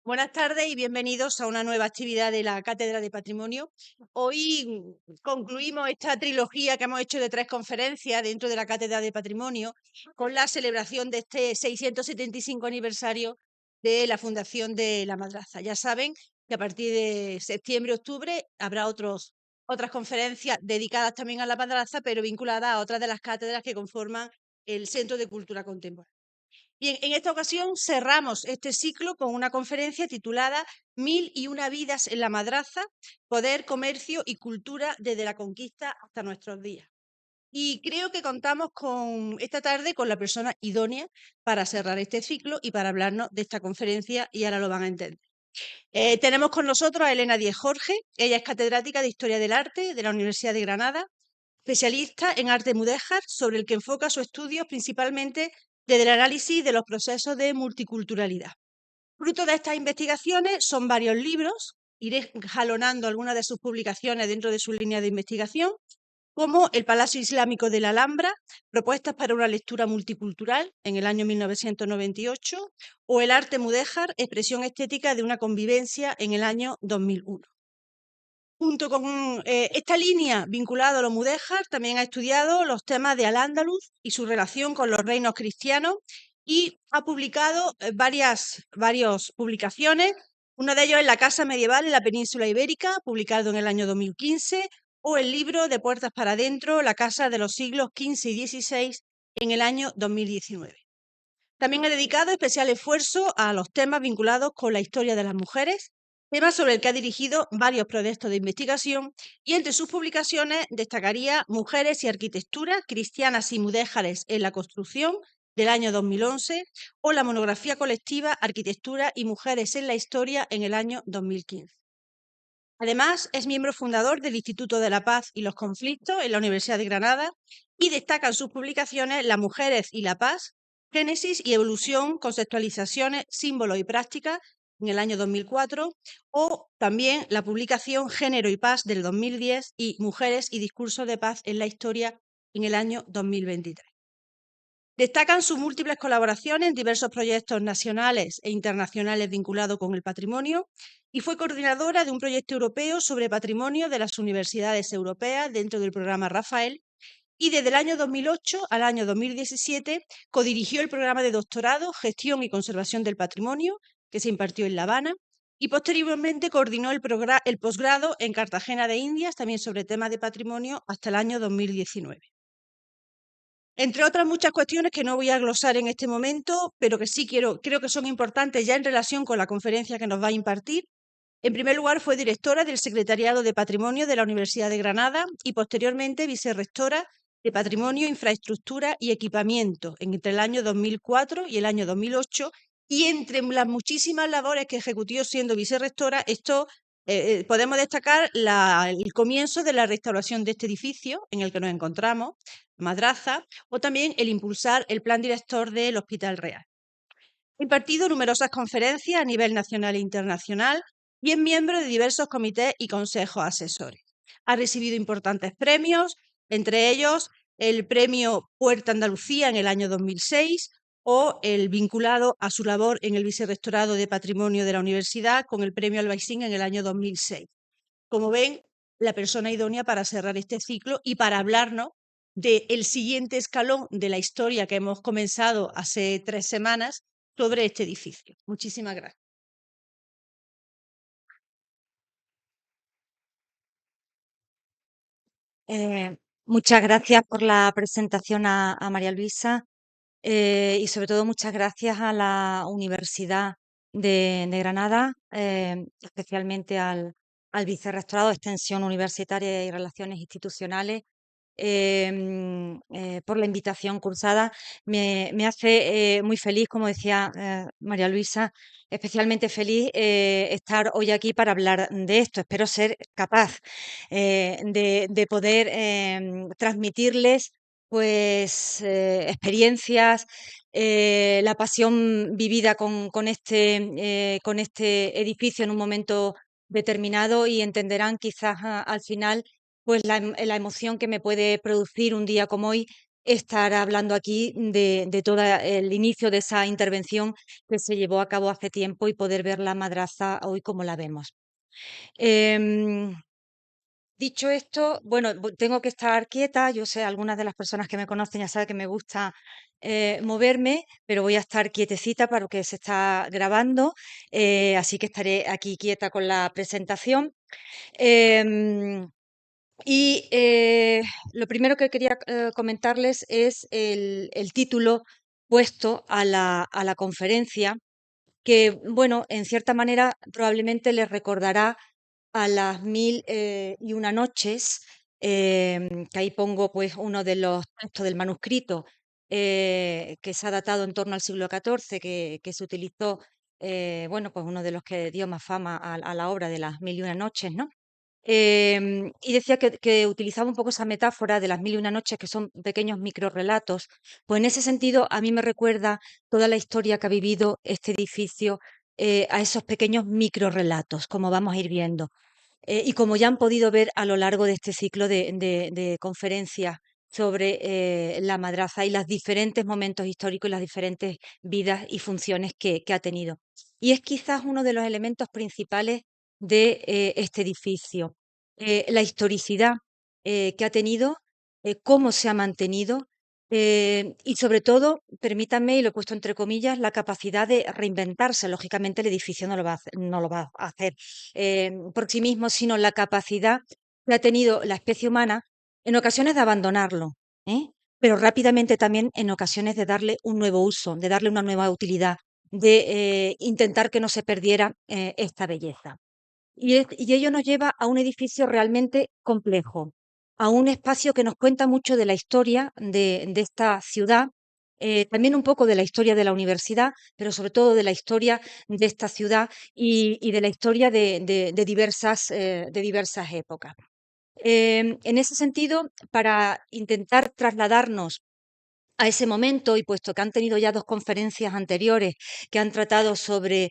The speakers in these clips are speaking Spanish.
Buenas tardes y bienvenidos a una nueva actividad de la Cátedra de Patrimonio. Hoy concluimos esta trilogía que hemos hecho de 3 conferencias dentro de la Cátedra de Patrimonio con la celebración de este 675 aniversario de la fundación de la Madraza. Ya saben que a partir de septiembre-octubre habrá otras conferencias dedicadas también a la Madraza, pero vinculadas a otras de las cátedras que conforman el Centro de Cultura Contemporánea. Bien, en esta ocasión cerramos este ciclo con una conferencia titulada Mil y una vidas en la Madraza, poder, comercio y cultura desde la conquista hasta nuestros días. Y creo que contamos esta tarde con la persona idónea para cerrar este ciclo y para hablarnos de esta conferencia, y ahora lo van a entender. Tenemos con nosotros a Elena Diez Jorge. Ella es catedrática de Historia del Arte de la Universidad de Granada, especialista en arte mudéjar, sobre el que enfoca sus estudios principalmente desde el análisis de los procesos de multiculturalidad. Fruto de estas investigaciones son varios libros, iré jalonando algunas de sus publicaciones dentro de su línea de investigación, como El Palacio Islámico de la Alhambra, propuestas para una lectura multicultural en el año 1998, o El arte mudéjar, expresión estética de una convivencia en el año 2001. Junto con esta línea vinculada a lo mudéjar, también ha estudiado los temas de Al-Ándalus y su relación con los reinos cristianos, y ha publicado varias publicaciones. Uno de ellos es La Casa Medieval en la Península Ibérica, publicado en el año 2015, o el libro De Puertas para Adentro, La Casa de los siglos XV y XVI, en el año 2019. También ha dedicado especial esfuerzo a los temas vinculados con la historia de las mujeres, tema sobre el que ha dirigido varios proyectos de investigación, y entre sus publicaciones destacaría Mujeres y Arquitectura, cristianas y mudéjares en la construcción, del año 2011, o la monografía colectiva Arquitectura y Mujeres en la Historia, en el año 2015. Además, es miembro fundador del Instituto de la Paz y los Conflictos en la Universidad de Granada, y destacan sus publicaciones Las mujeres y la paz, Génesis y evolución, conceptualizaciones, símbolos y prácticas, en el año 2004, o también la publicación Género y Paz del 2010 y Mujeres y discursos de paz en la historia, en el año 2023. Destacan sus múltiples colaboraciones en diversos proyectos nacionales e internacionales vinculados con el patrimonio, y fue coordinadora de un proyecto europeo sobre patrimonio de las universidades europeas dentro del programa Rafael, y desde el año 2008 al año 2017 codirigió el programa de doctorado Gestión y Conservación del Patrimonio, que se impartió en La Habana, y posteriormente coordinó el posgrado en Cartagena de Indias, también sobre temas de patrimonio, hasta el año 2019. Entre otras muchas cuestiones que no voy a glosar en este momento, pero que sí creo que son importantes ya en relación con la conferencia que nos va a impartir. En primer lugar, fue directora del Secretariado de Patrimonio de la Universidad de Granada y posteriormente vicerrectora de Patrimonio, Infraestructura y Equipamiento entre el año 2004 y el año 2008. Y entre las muchísimas labores que ejecutó siendo vicerrectora, podemos destacar el comienzo de la restauración de este edificio en el que nos encontramos, Madraza, o también el impulsar el plan director del Hospital Real. Ha impartido numerosas conferencias a nivel nacional e internacional y es miembro de diversos comités y consejos asesores. Ha recibido importantes premios, entre ellos el premio Puerta Andalucía en el año 2006, o el vinculado a su labor en el Vicerrectorado de Patrimonio de la Universidad con el premio Albaicín en el año 2006. Como ven, la persona idónea para cerrar este ciclo y para hablarnos del siguiente escalón de la historia que hemos comenzado hace 3 semanas sobre este edificio. Muchísimas gracias. Muchas gracias por la presentación a María Luisa, y sobre todo muchas gracias a la Universidad de Granada, especialmente al Vicerrectorado de Extensión Universitaria y Relaciones Institucionales, por la invitación cursada. Me hace muy feliz, como decía María Luisa, especialmente feliz estar hoy aquí para hablar de esto. Espero ser capaz de poder transmitirles pues experiencias, la pasión vivida con este edificio en un momento determinado, y entenderán quizás al final pues la emoción que me puede producir un día como hoy estar hablando aquí de todo el inicio de esa intervención que se llevó a cabo hace tiempo y poder ver la madraza hoy como la vemos. Em, Dicho esto, bueno, tengo que estar quieta. Yo sé, algunas de las personas que me conocen ya saben que me gusta moverme, pero voy a estar quietecita para que se está grabando, así que estaré aquí quieta con la presentación. Em, y lo primero que quería comentarles es el título puesto a la conferencia, que, bueno, en cierta manera probablemente les recordará a las mil y una noches, que ahí pongo pues uno de los textos del manuscrito, que se ha datado en torno al siglo XIV, que se utilizó, bueno, pues uno de los que dio más fama a la obra de las mil y una noches, ¿no? Y decía que utilizaba un poco esa metáfora de las mil y una noches, que son pequeños microrrelatos. Pues en ese sentido, a mí me recuerda toda la historia que ha vivido este edificio, a esos pequeños microrrelatos, como vamos a ir viendo. Y como ya han podido ver a lo largo de este ciclo de conferencias sobre la madraza y los diferentes momentos históricos y las diferentes vidas y funciones que ha tenido. Y es quizás uno de los elementos principales de este edificio, la historicidad que ha tenido, cómo se ha mantenido, y sobre todo, permítanme, y lo he puesto entre comillas, la capacidad de reinventarse. Lógicamente el edificio no lo va a hacer por sí mismo, sino la capacidad que ha tenido la especie humana en ocasiones de abandonarlo, ¿eh? Pero rápidamente también en ocasiones de darle un nuevo uso, de darle una nueva utilidad, de intentar que no se perdiera esta belleza. Y ello nos lleva a un edificio realmente complejo, a un espacio que nos cuenta mucho de la historia de esta ciudad, también un poco de la historia de la universidad, pero sobre todo de la historia de esta ciudad y de la historia de diversas épocas. En ese sentido, para intentar trasladarnos a ese momento, y puesto que han tenido ya dos conferencias anteriores que han tratado sobre,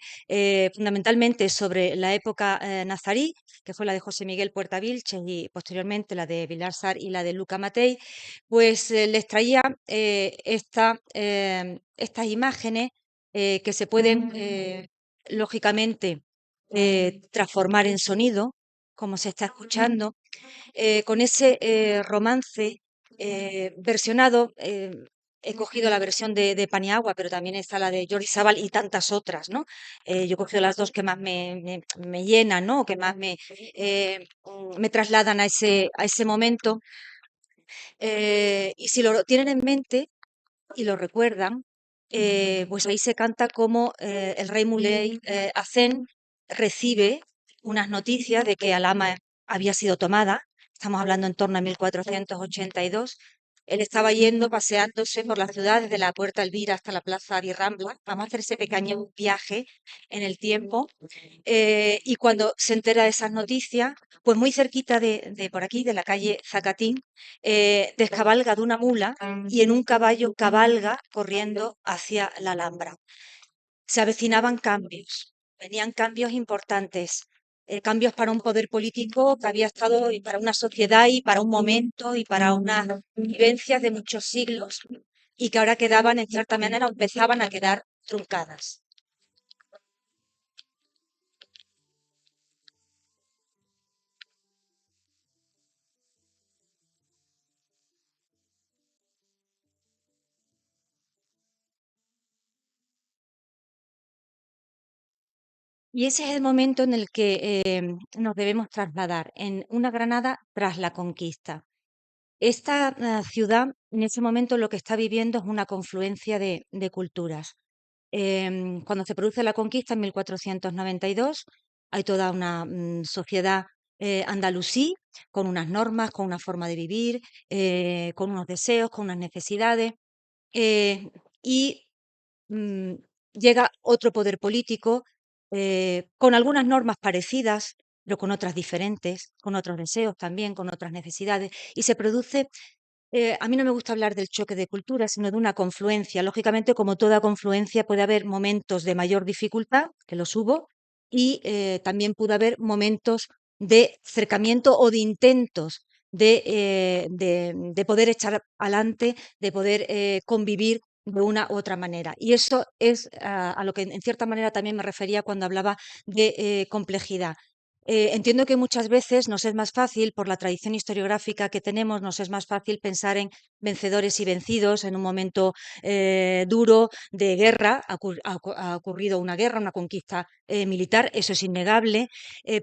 fundamentalmente sobre la época nazarí, que fue la de José Miguel Puerta Vilches y posteriormente la de Vilar Sar y la de Luca Matei, pues les traía estas imágenes que se pueden, lógicamente, transformar en sonido, como se está escuchando, con ese romance versionado. He cogido la versión de Paniagua, pero también está la de Jordi Sabal y tantas otras, ¿no? Yo he cogido las dos que más me llenan, ¿no? Que más me trasladan a ese momento. Y si lo tienen en mente y lo recuerdan, pues ahí se canta como el rey Muley Hacén recibe unas noticias de que Alhama había sido tomada. Estamos hablando en torno a 1482. Él estaba yendo, paseándose por la ciudad desde la Puerta Elvira hasta la Plaza Virrambla. Vamos a hacer ese pequeño viaje en el tiempo. Y cuando se entera de esas noticias, pues muy cerquita de por aquí, de la calle Zacatín, descabalga de una mula y en un caballo cabalga corriendo hacia la Alhambra. Se avecinaban cambios, venían cambios importantes, cambios para un poder político que había estado y para una sociedad y para un momento y para unas vivencias de muchos siglos y que ahora quedaban, en cierta manera, empezaban a quedar truncadas. Y ese es el momento en el que nos debemos trasladar, en una Granada tras la conquista. Esta ciudad, en ese momento, lo que está viviendo es una confluencia de culturas. Cuando se produce la conquista en 1492, hay toda una sociedad andalusí con unas normas, con una forma de vivir, con unos deseos, con unas necesidades. eh, y mm, Llega otro poder político con algunas normas parecidas, pero con otras diferentes, con otros deseos también, con otras necesidades, y se produce, a mí no me gusta hablar del choque de culturas, sino de una confluencia. Lógicamente, como toda confluencia, puede haber momentos de mayor dificultad, que los hubo, y también pudo haber momentos de cercamiento o de intentos de poder echar adelante, de poder convivir de una u otra manera. Y eso es a lo que en cierta manera también me refería cuando hablaba de complejidad. Entiendo que muchas veces nos es más fácil, por la tradición historiográfica que tenemos, nos es más fácil pensar en vencedores y vencidos en un momento duro de guerra. Ha ocurrido una guerra, una conquista militar, eso es innegable,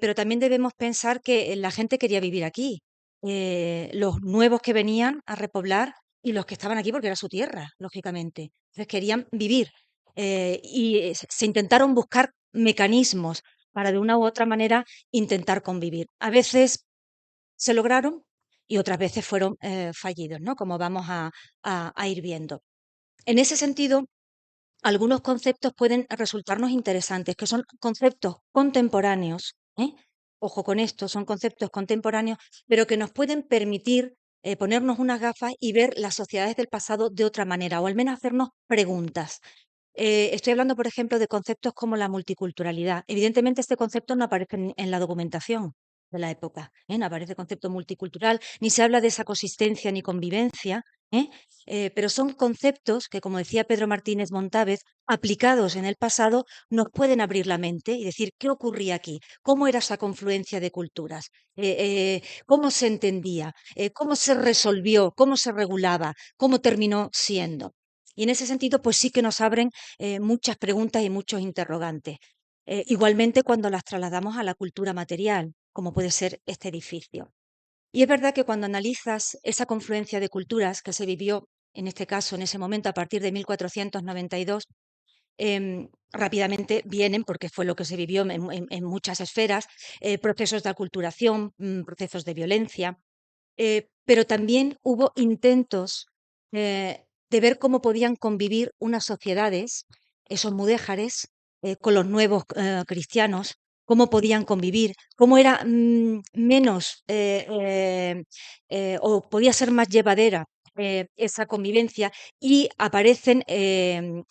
pero también debemos pensar que la gente quería vivir aquí. Los nuevos que venían a repoblar y los que estaban aquí porque era su tierra, lógicamente. Entonces querían vivir y se intentaron buscar mecanismos para de una u otra manera intentar convivir. A veces se lograron y otras veces fueron fallidos, ¿no? Como vamos a ir viendo. En ese sentido, algunos conceptos pueden resultarnos interesantes, que son conceptos contemporáneos, ¿eh? Ojo con esto, son conceptos contemporáneos, pero que nos pueden permitir ponernos unas gafas y ver las sociedades del pasado de otra manera, o al menos hacernos preguntas. Estoy hablando, por ejemplo, de conceptos como la multiculturalidad. Evidentemente, este concepto no aparece en la documentación de la época, ¿eh? No aparece el concepto multicultural, ni se habla de esa consistencia ni convivencia, ¿eh? Pero son conceptos que, como decía Pedro Martínez Montávez, aplicados en el pasado, nos pueden abrir la mente y decir qué ocurría aquí, cómo era esa confluencia de culturas, cómo se entendía, cómo se resolvió, cómo se regulaba, cómo terminó siendo. Y en ese sentido, pues sí que nos abren muchas preguntas y muchos interrogantes. Igualmente cuando las trasladamos a la cultura material, como puede ser este edificio. Y es verdad que cuando analizas esa confluencia de culturas que se vivió, en este caso, en ese momento, a partir de 1492, rápidamente vienen, porque fue lo que se vivió en muchas esferas, procesos de aculturación, procesos de violencia, pero también hubo intentos de ver cómo podían convivir unas sociedades, esos mudéjares, con los nuevos cristianos, cómo podían convivir, cómo era menos o podía ser más llevadera esa convivencia y aparecen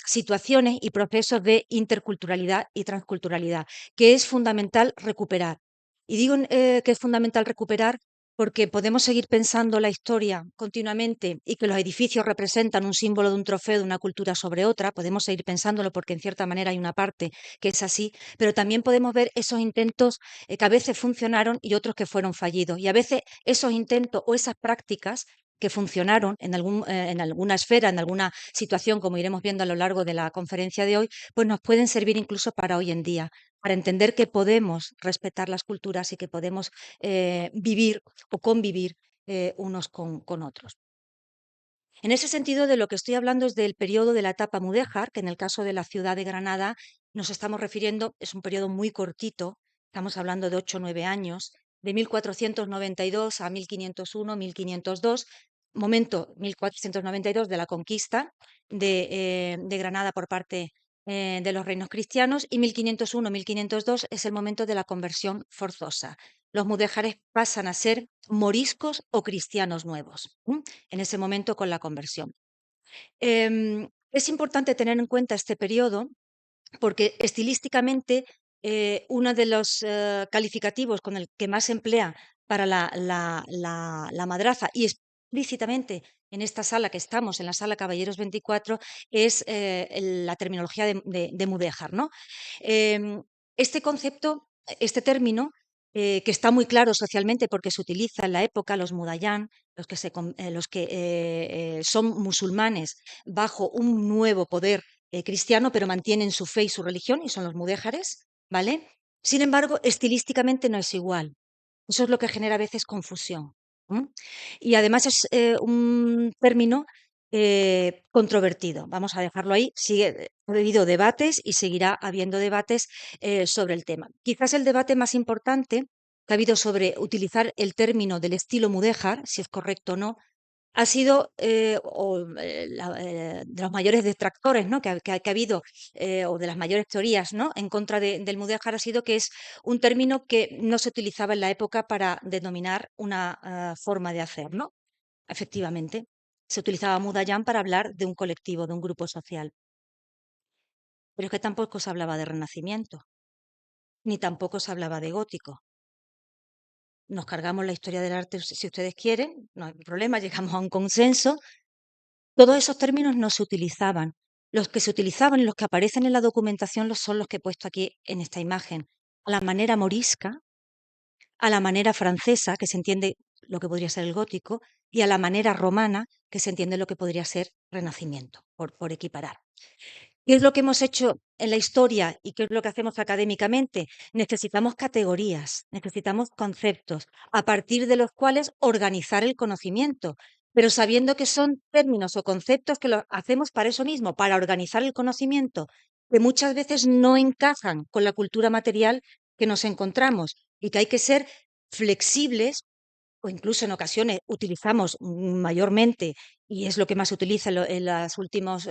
situaciones y procesos de interculturalidad y transculturalidad, que es fundamental recuperar. Y digo que es fundamental recuperar porque podemos seguir pensando la historia continuamente y que los edificios representan un símbolo de un trofeo de una cultura sobre otra, podemos seguir pensándolo porque en cierta manera hay una parte que es así, pero también podemos ver esos intentos que a veces funcionaron y otros que fueron fallidos. Y a veces esos intentos o esas prácticas que funcionaron en alguna esfera, en alguna situación, como iremos viendo a lo largo de la conferencia de hoy, pues nos pueden servir incluso para hoy en día, para entender que podemos respetar las culturas y que podemos vivir o convivir unos con otros. En ese sentido, de lo que estoy hablando es del periodo de la etapa mudéjar, que en el caso de la ciudad de Granada nos estamos refiriendo, es un periodo muy cortito, estamos hablando de 8 o 9 años, de 1492 a 1501, 1502, momento 1492 de la conquista de Granada por parte de los reinos cristianos, y 1501, 1502 es el momento de la conversión forzosa. Los mudéjares pasan a ser moriscos o cristianos nuevos en ese momento con la conversión. Es importante tener en cuenta este periodo porque estilísticamente uno de los calificativos con el que más se emplea para la madraza y explícitamente en esta sala que estamos, en la sala Caballeros 24, es la terminología de mudéjar, ¿no? Este concepto, este término, que está muy claro socialmente porque se utiliza en la época, los mudayán, los que son musulmanes bajo un nuevo poder cristiano, pero mantienen su fe y su religión, y son los mudéjares, ¿vale? Sin embargo, estilísticamente no es igual. Eso es lo que genera a veces confusión. Y además es un término controvertido. Vamos a dejarlo ahí. Ha habido debates y seguirá habiendo debates sobre el tema. Quizás el debate más importante que ha habido sobre utilizar el término del estilo mudéjar, si es correcto o no, ha sido de los mayores detractores, ¿no? Que ha habido, o de las mayores teorías, ¿no? En contra del mudéjar ha sido que es un término que no se utilizaba en la época para denominar una forma de hacer, ¿no? Efectivamente, se utilizaba mudayán para hablar de un colectivo, de un grupo social, pero es que tampoco se hablaba de renacimiento, ni tampoco se hablaba de gótico. nos cargamos la historia del arte si ustedes quieren, no hay problema, llegamos a un consenso. Todos esos términos no se utilizaban. Los que se utilizaban y los que aparecen en la documentación son los que he puesto aquí en esta imagen. A la manera morisca, a la manera francesa, que se entiende lo que podría ser el gótico, y a la manera romana, que se entiende lo que podría ser Renacimiento, por equiparar. ¿Qué es lo que hemos hecho en la historia y qué es lo que hacemos académicamente? Necesitamos categorías, necesitamos conceptos, a partir de los cuales organizar el conocimiento, pero sabiendo que son términos o conceptos que lo hacemos para eso mismo, para organizar el conocimiento, que muchas veces no encajan con la cultura material que nos encontramos y que hay que ser flexibles o incluso en ocasiones utilizamos mayormente, y es lo que más se utiliza en los últimos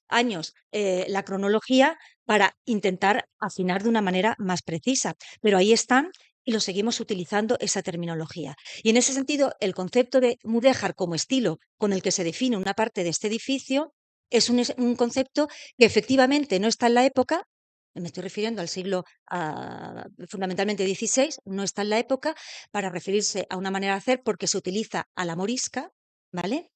años, la cronología para intentar afinar de una manera más precisa. Pero ahí están y lo seguimos utilizando esa terminología. Y en ese sentido, el concepto de mudéjar como estilo con el que se define una parte de este edificio es un concepto que efectivamente no está en la época, me estoy refiriendo al siglo fundamentalmente XVI, no está en la época para referirse a una manera de hacer porque se utiliza a la morisca, ¿vale?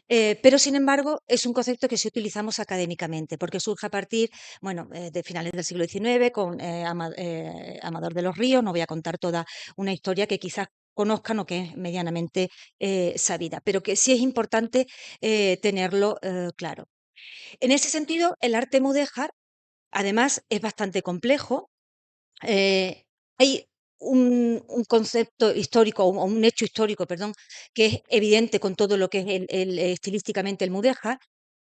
Pero, sin embargo, es un concepto que sí utilizamos académicamente, porque surge a partir, bueno, de finales del siglo XIX con Amador de los Ríos. No voy a contar toda una historia que quizás conozcan o que es medianamente sabida, pero que sí es importante tenerlo claro. En ese sentido, el arte mudéjar, además, es bastante complejo. Hay un concepto histórico, o un hecho histórico, perdón, que es evidente con todo lo que es estilísticamente el mudéjar,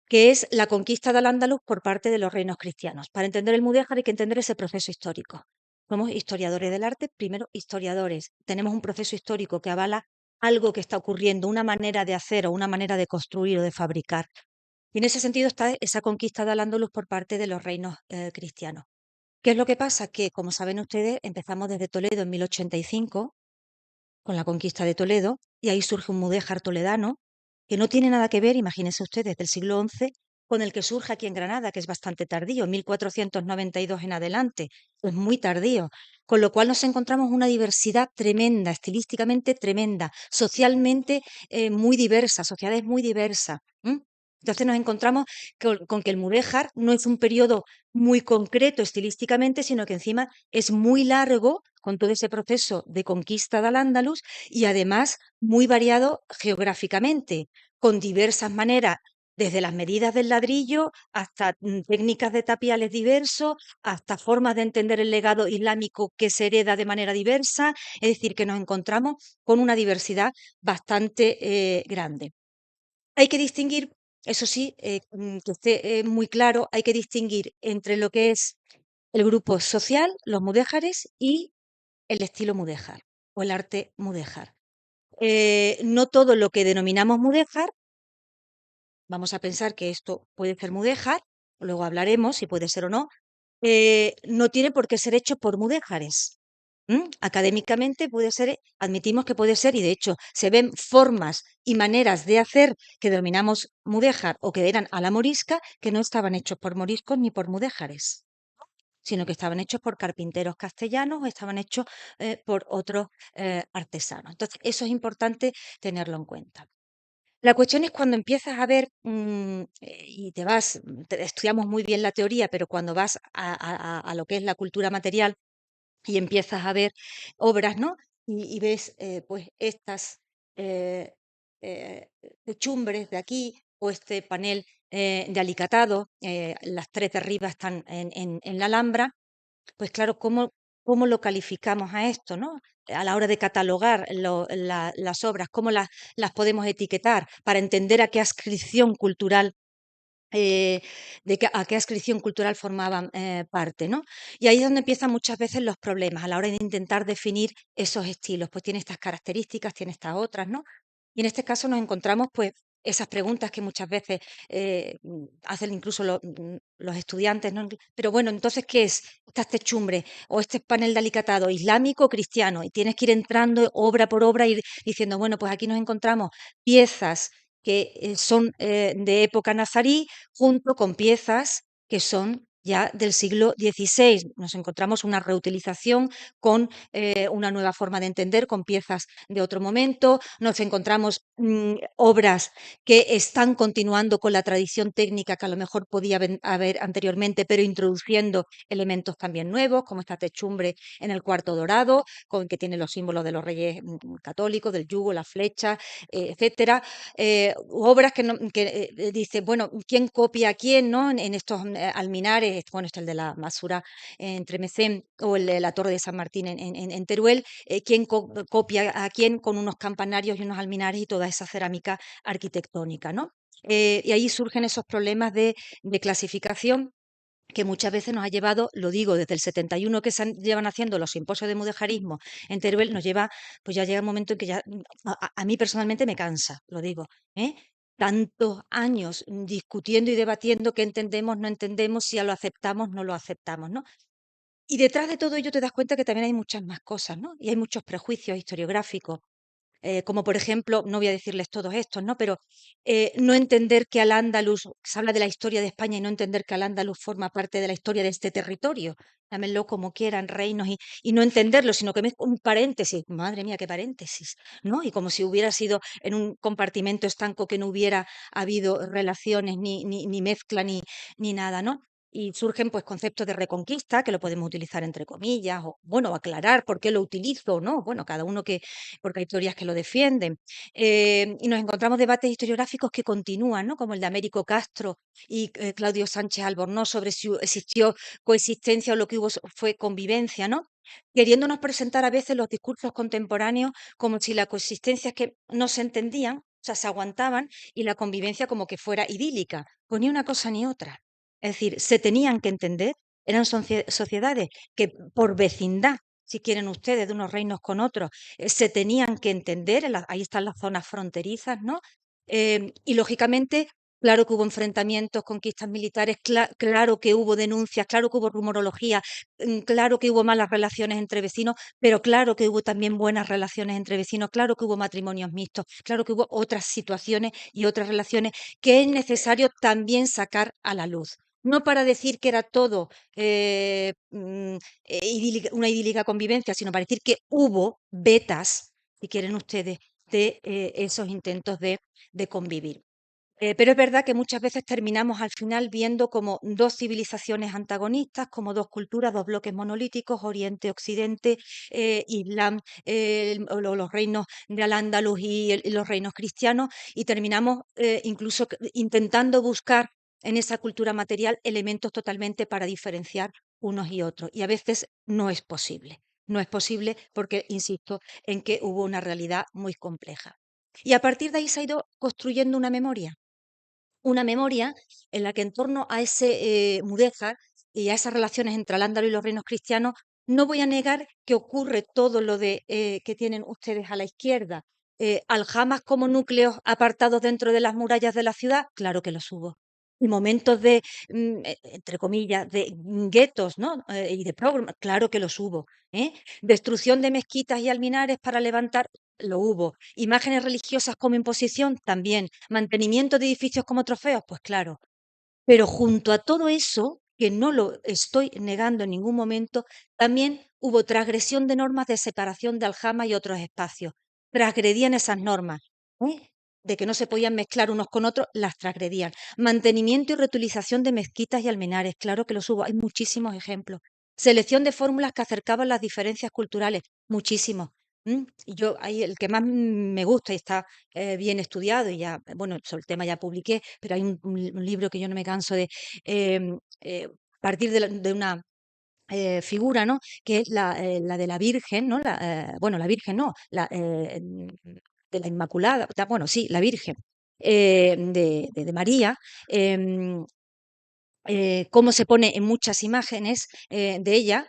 que es la conquista del Al-Ándalus por parte de los reinos cristianos. Para entender el mudéjar hay que entender ese proceso histórico. Somos historiadores del arte, primero historiadores. Tenemos un proceso histórico que avala algo que está ocurriendo, una manera de hacer o una manera de construir o de fabricar. Y en ese sentido está esa conquista de Al-Ándalus por parte de los reinos cristianos. ¿Qué es lo que pasa? Que, como saben ustedes, empezamos desde Toledo en 1085, con la conquista de Toledo, y ahí surge un mudéjar toledano, que no tiene nada que ver, imagínense ustedes, del siglo XI, con el que surge aquí en Granada, que es bastante tardío, 1492 en adelante, es muy tardío, con lo cual nos encontramos una diversidad tremenda, estilísticamente tremenda, socialmente muy diversa, sociedades muy diversas. Entonces nos encontramos con que el mudéjar no es un periodo muy concreto estilísticamente, sino que encima es muy largo con todo ese proceso de conquista del Al-Ándalus y además muy variado geográficamente, con diversas maneras, desde las medidas del ladrillo hasta técnicas de tapiales diversos, hasta formas de entender el legado islámico que se hereda de manera diversa, es decir, que nos encontramos con una diversidad bastante grande. Hay que distinguir, eso sí, que esté muy claro, hay que distinguir entre lo que es el grupo social, los mudéjares, y el estilo mudéjar o el arte mudéjar. No todo lo que denominamos mudéjar, vamos a pensar que esto puede ser mudéjar, luego hablaremos si puede ser o no, no tiene por qué ser hecho por mudéjares. Académicamente puede ser, admitimos que puede ser, y de hecho se ven formas y maneras de hacer que denominamos mudéjar o que eran a la morisca, que no estaban hechos por moriscos ni por mudéjares, sino que estaban hechos por carpinteros castellanos o estaban hechos por otros artesanos. Entonces, eso es importante tenerlo en cuenta. La cuestión es cuando empiezas a ver y estudiamos muy bien la teoría, pero cuando vas a lo que es la cultura material y empiezas a ver obras, ¿no? Y ves pues estas eh, techumbres de aquí o este panel de alicatado, las tres de arriba están en la Alhambra, pues claro, ¿cómo lo calificamos a esto, ¿no? A la hora de catalogar las obras, ¿cómo las podemos etiquetar para entender a qué adscripción cultural a qué adscripción cultural formaban parte, ¿no? Y ahí es donde empiezan muchas veces los problemas a la hora de intentar definir esos estilos, pues tiene estas características, tiene estas otras, ¿no? Y en este caso nos encontramos, pues, esas preguntas que muchas veces hacen incluso los estudiantes, ¿no? Pero bueno, entonces, ¿qué es estas techumbres o este panel de alicatado, islámico o cristiano? Y tienes que ir entrando obra por obra y ir diciendo, bueno, pues aquí nos encontramos piezas que son de época nazarí, junto con piezas que son ya del siglo XVI. Nos encontramos una reutilización con una nueva forma de entender, con piezas de otro momento. Nos encontramos obras que están continuando con la tradición técnica que a lo mejor podía haber anteriormente, pero introduciendo elementos también nuevos, como esta techumbre en el cuarto dorado, con que tiene los símbolos de los reyes católicos, del yugo, la flecha, etcétera. Obras que dice, bueno, ¿quién copia a quién, no? En estos alminares, bueno, el de la Masura en Tremecén o el de la Torre de San Martín en Teruel, ¿quién copia a quién con unos campanarios y unos alminares y toda esa cerámica arquitectónica, ¿no? Y ahí surgen esos problemas de clasificación que muchas veces nos ha llevado, lo digo, desde el 71 que llevan haciendo los simposios de mudejarismo en Teruel, nos lleva, pues ya llega un momento en que ya, a mí personalmente me cansa, lo digo, ¿eh? Tantos años discutiendo y debatiendo qué entendemos, no entendemos, si lo aceptamos, no lo aceptamos, ¿no? Y detrás de todo ello te das cuenta que también hay muchas más cosas, ¿no? Y hay muchos prejuicios historiográficos, como por ejemplo, no voy a decirles todos estos, ¿no? Pero no entender que Al-Ándalus, se habla de la historia de España y no entender que Al-Ándalus forma parte de la historia de este territorio, llámenlo como quieran, reinos, y no entenderlo, sino que es un paréntesis, madre mía, qué paréntesis, ¿no? Y como si hubiera sido en un compartimento estanco que no hubiera habido relaciones, ni mezcla, ni nada, ¿no? Y surgen pues conceptos de reconquista que lo podemos utilizar entre comillas, o bueno, aclarar por qué lo utilizo, ¿no? Bueno, cada uno que, porque hay teorías que lo defienden. Y nos encontramos debates historiográficos que continúan, ¿no? Como el de Américo Castro y Claudio Sánchez Albornoz sobre si existió coexistencia o lo que hubo fue convivencia, ¿no? Queriéndonos presentar a veces los discursos contemporáneos como si la coexistencia es que no se entendían, o sea, se aguantaban, y la convivencia como que fuera idílica. Pues ni una cosa ni otra. Es decir, se tenían que entender, eran sociedades que por vecindad, si quieren ustedes, de unos reinos con otros, se tenían que entender, ahí están las zonas fronterizas, ¿no? Y lógicamente, claro que hubo enfrentamientos, conquistas militares, claro que hubo denuncias, claro que hubo rumorología, claro que hubo malas relaciones entre vecinos, pero claro que hubo también buenas relaciones entre vecinos, claro que hubo matrimonios mixtos, claro que hubo otras situaciones y otras relaciones que es necesario también sacar a la luz. No para decir que era todo una idílica convivencia, sino para decir que hubo vetas, si quieren ustedes, de esos intentos de convivir. Pero es verdad que muchas veces terminamos al final viendo como dos civilizaciones antagonistas, como dos culturas, dos bloques monolíticos, Oriente-Occidente, Islam, los reinos de Al-Ándalus y los reinos cristianos, y terminamos incluso intentando buscar en esa cultura material elementos totalmente para diferenciar unos y otros. Y a veces no es posible. No es posible porque, insisto, en que hubo una realidad muy compleja. Y a partir de ahí se ha ido construyendo una memoria en la que en torno a ese mudéjar y a esas relaciones entre Al-Ándalus y los reinos cristianos, no voy a negar que ocurre todo lo de que tienen ustedes a la izquierda. Aljamas como núcleos apartados dentro de las murallas de la ciudad, claro que los hubo. Y momentos de, entre comillas, de guetos, ¿no? Y de pogrom, claro que los hubo. ¿Eh? Destrucción de mezquitas y alminares para levantar, lo hubo. Imágenes religiosas como imposición, también. Mantenimiento de edificios como trofeos, pues claro. Pero junto a todo eso, que no lo estoy negando en ningún momento, también hubo transgresión de normas de separación de aljama y otros espacios. Transgredían esas normas, ¿eh? De que no se podían mezclar unos con otros, las transgredían. Mantenimiento y reutilización de mezquitas y almenares, claro que los hubo, hay muchísimos ejemplos. Selección de fórmulas que acercaban las diferencias culturales, muchísimos. Y yo, ahí el que más me gusta y está bien estudiado, y ya, bueno, sobre el tema ya publiqué, pero hay un libro que yo no me canso de partir de una figura, ¿no? Que es la de la Virgen, ¿no? Bueno, la Virgen no, de la Inmaculada, bueno, sí, la Virgen de María, em, cómo se pone en muchas imágenes de ella,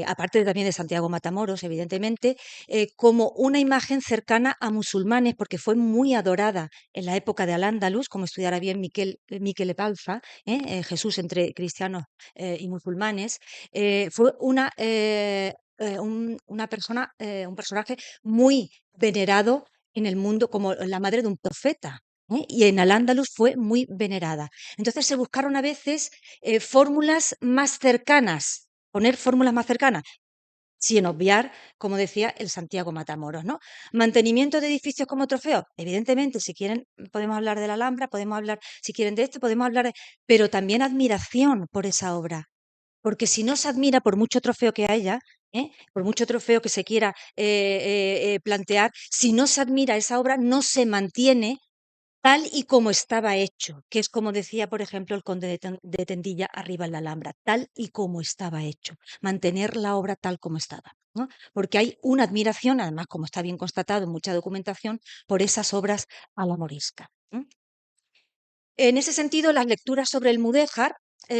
aparte también de Santiago Matamoros, evidentemente, como una imagen cercana a musulmanes, porque fue muy adorada en la época de Al-Ándalus, como estudiara bien Miquel Balfa, Jesús entre cristianos y musulmanes. Fue una persona, un personaje muy venerado en el mundo como la madre de un profeta. Y en Al-Ándalus fue muy venerada. Entonces se buscaron a veces fórmulas más cercanas, poner fórmulas más cercanas, sin obviar, como decía, el Santiago Matamoros, ¿no? Mantenimiento de edificios como trofeos. Evidentemente, si quieren, podemos hablar de la Alhambra, podemos hablar, si quieren, de esto, podemos hablar, pero también admiración por esa obra. Porque si no se admira, por mucho trofeo que haya, por mucho trofeo que se quiera plantear, si no se admira esa obra, no se mantiene tal y como estaba hecho, que es como decía, por ejemplo, el conde de Tendilla arriba en la Alhambra, tal y como estaba hecho, mantener la obra tal como estaba, ¿no? Porque hay una admiración, además, como está bien constatado en mucha documentación, por esas obras a la morisca. En ese sentido, las lecturas sobre el mudéjar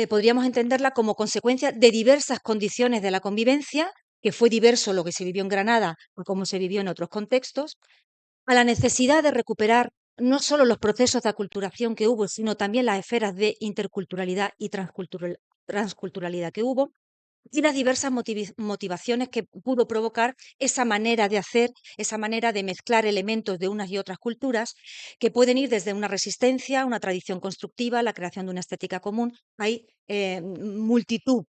podríamos entenderla como consecuencia de diversas condiciones de la convivencia, que fue diverso lo que se vivió en Granada o como se vivió en otros contextos, a la necesidad de recuperar no solo los procesos de aculturación que hubo, sino también las esferas de interculturalidad y transculturalidad que hubo, y las diversas motivaciones que pudo provocar esa manera de hacer, esa manera de mezclar elementos de unas y otras culturas, que pueden ir desde una resistencia, una tradición constructiva, la creación de una estética común. Hay multitud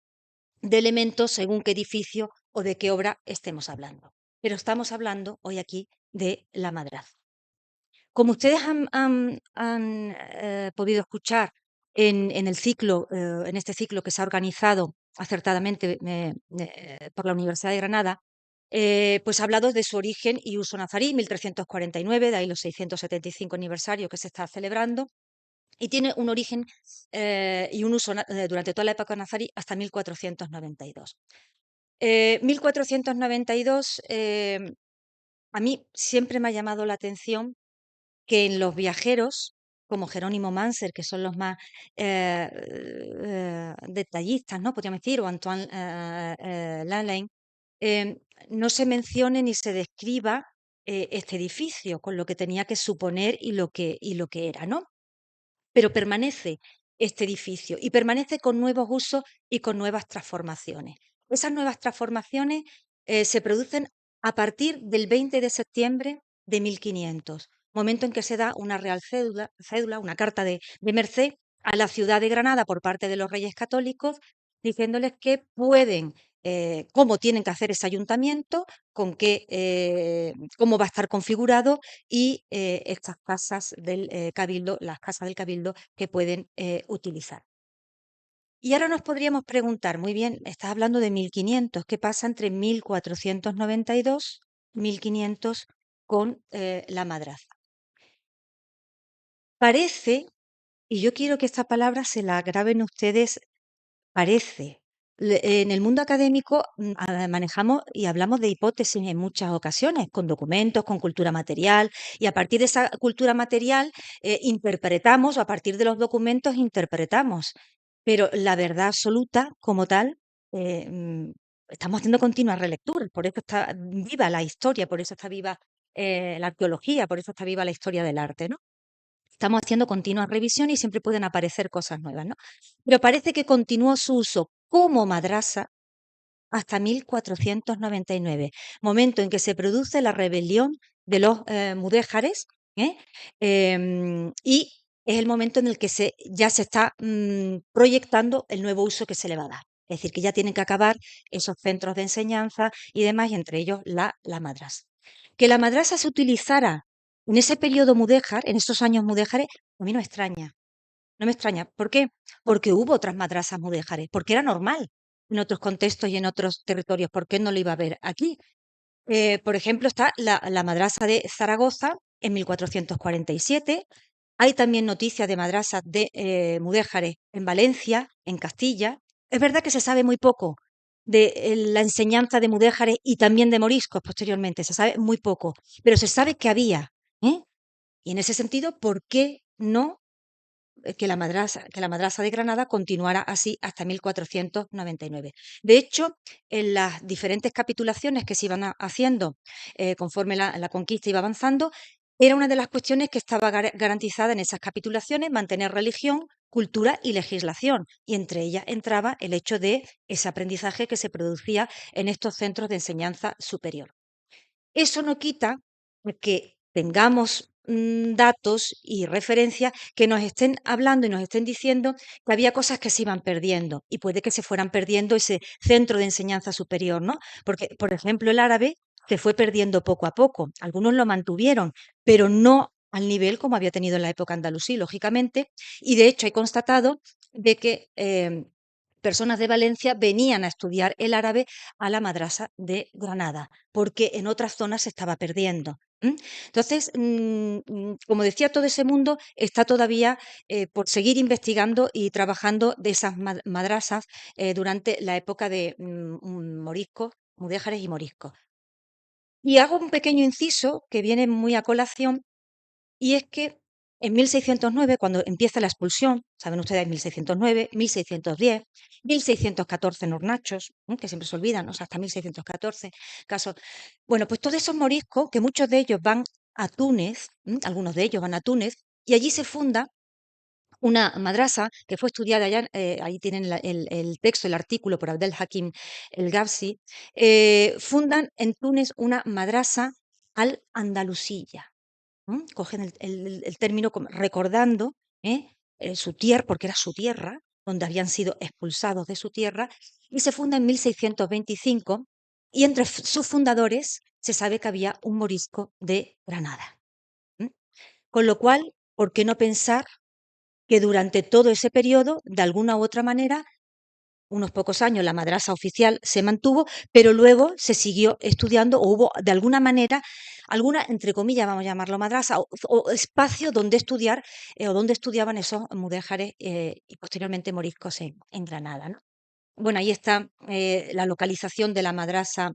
de elementos según qué edificio o de qué obra estemos hablando. Pero estamos hablando hoy aquí de la madraza. Como ustedes han podido escuchar en el ciclo, en este ciclo que se ha organizado acertadamente por la Universidad de Granada, pues ha hablado de su origen y uso nazarí, 1349, de ahí los 675 aniversarios que se está celebrando, y tiene un origen y un uso durante toda la época nazarí hasta 1492. 1492, a mí siempre me ha llamado la atención que en los viajeros, como Jerónimo Manser, que son los más detallistas, ¿no? Podríamos decir, o Antoine Lalaine, eh, no se mencione ni se describa este edificio, con lo que tenía que suponer y lo que era, ¿no? Pero permanece este edificio y permanece con nuevos usos y con nuevas transformaciones. Esas nuevas transformaciones se producen a partir del 20 de septiembre de 1500, momento en que se da una real cédula una carta de merced a la ciudad de Granada por parte de los reyes católicos, diciéndoles que pueden, cómo tienen que hacer ese ayuntamiento, con qué, cómo va a estar configurado y estas casas del cabildo, las casas del cabildo que pueden utilizar. Y ahora nos podríamos preguntar, muy bien, estás hablando de 1500, ¿qué pasa entre 1492 y 1500 con la madraza? Parece, y yo quiero que esta palabra se la graben ustedes, parece. En el mundo académico manejamos y hablamos de hipótesis en muchas ocasiones, con documentos, con cultura material, y a partir de esa cultura material interpretamos, o a partir de los documentos interpretamos. Pero la verdad absoluta, como tal, eh, mm, estamos haciendo continuas relecturas, por eso está viva la historia, por eso está viva la arqueología, por eso está viva la historia del arte, ¿no? Estamos haciendo continuas revisiones y siempre pueden aparecer cosas nuevas, ¿no? Pero parece que continuó su uso como madrasa hasta 1499, momento en que se produce la rebelión de los mudéjares, ¿eh? Y es el momento en el que ya se está proyectando el nuevo uso que se le va a dar. Es decir, que ya tienen que acabar esos centros de enseñanza y demás, y entre ellos la madrasa. Que la madrasa se utilizara en ese periodo mudéjar, en estos años mudéjares, a mí no me extraña. No me extraña. ¿Por qué? Porque hubo otras madrasas mudéjares, porque era normal en otros contextos y en otros territorios. ¿Por qué no lo iba a haber aquí? Por ejemplo, está la madrasa de Zaragoza en 1447. Hay también noticias de madrasas de mudéjares en Valencia, en Castilla. Es verdad que se sabe muy poco de la enseñanza de mudéjares y también de moriscos posteriormente. Se sabe muy poco, pero se sabe que había. ¿eh? Y en ese sentido, ¿por qué no que la madrasa de Granada continuara así hasta 1499? De hecho, en las diferentes capitulaciones que se iban haciendo conforme la conquista iba avanzando, era una de las cuestiones que estaba garantizada en esas capitulaciones, mantener religión, cultura y legislación, y entre ellas entraba el hecho de ese aprendizaje que se producía en estos centros de enseñanza superior. Eso no quita que tengamos datos y referencias que nos estén hablando y nos estén diciendo que había cosas que se iban perdiendo y puede que se fueran perdiendo ese centro de enseñanza superior, ¿no? Porque, por ejemplo, el árabe se fue perdiendo poco a poco. Algunos lo mantuvieron, pero no al nivel como había tenido en la época andalusí, lógicamente, y de hecho he constatado de que personas de Valencia venían a estudiar el árabe a la madrasa de Granada, porque en otras zonas se estaba perdiendo. Entonces, como decía, todo ese mundo está todavía por seguir investigando y trabajando de esas madrasas durante la época de moriscos, mudéjares y moriscos. Y hago un pequeño inciso que viene muy a colación y es que en 1609, cuando empieza la expulsión, saben ustedes, 1609, 1610, 1614 en Hornachos, que siempre se olvidan, o sea, hasta 1614 casos. Bueno, pues todos esos moriscos, que muchos de ellos van a Túnez, algunos de ellos van a Túnez, y allí se funda una madrasa que fue estudiada allá, ahí tienen el texto, el artículo por Abdel Hakim el Gabsi, fundan en Túnez una madrasa al Andalusilla. Cogen el término como recordando su tierra, porque era su tierra, donde habían sido expulsados de su tierra, y se funda en 1625, y entre sus fundadores se sabe que había un morisco de Granada. ¿M? Con lo cual, ¿por qué no pensar que durante todo ese periodo, de alguna u otra manera, unos pocos años la madrasa oficial se mantuvo, pero luego se siguió estudiando o hubo de alguna manera, alguna, entre comillas, vamos a llamarlo madrasa, o espacio donde estudiar o donde estudiaban esos mudéjares y posteriormente moriscos en Granada, ¿no? Bueno, ahí está la localización de la madrasa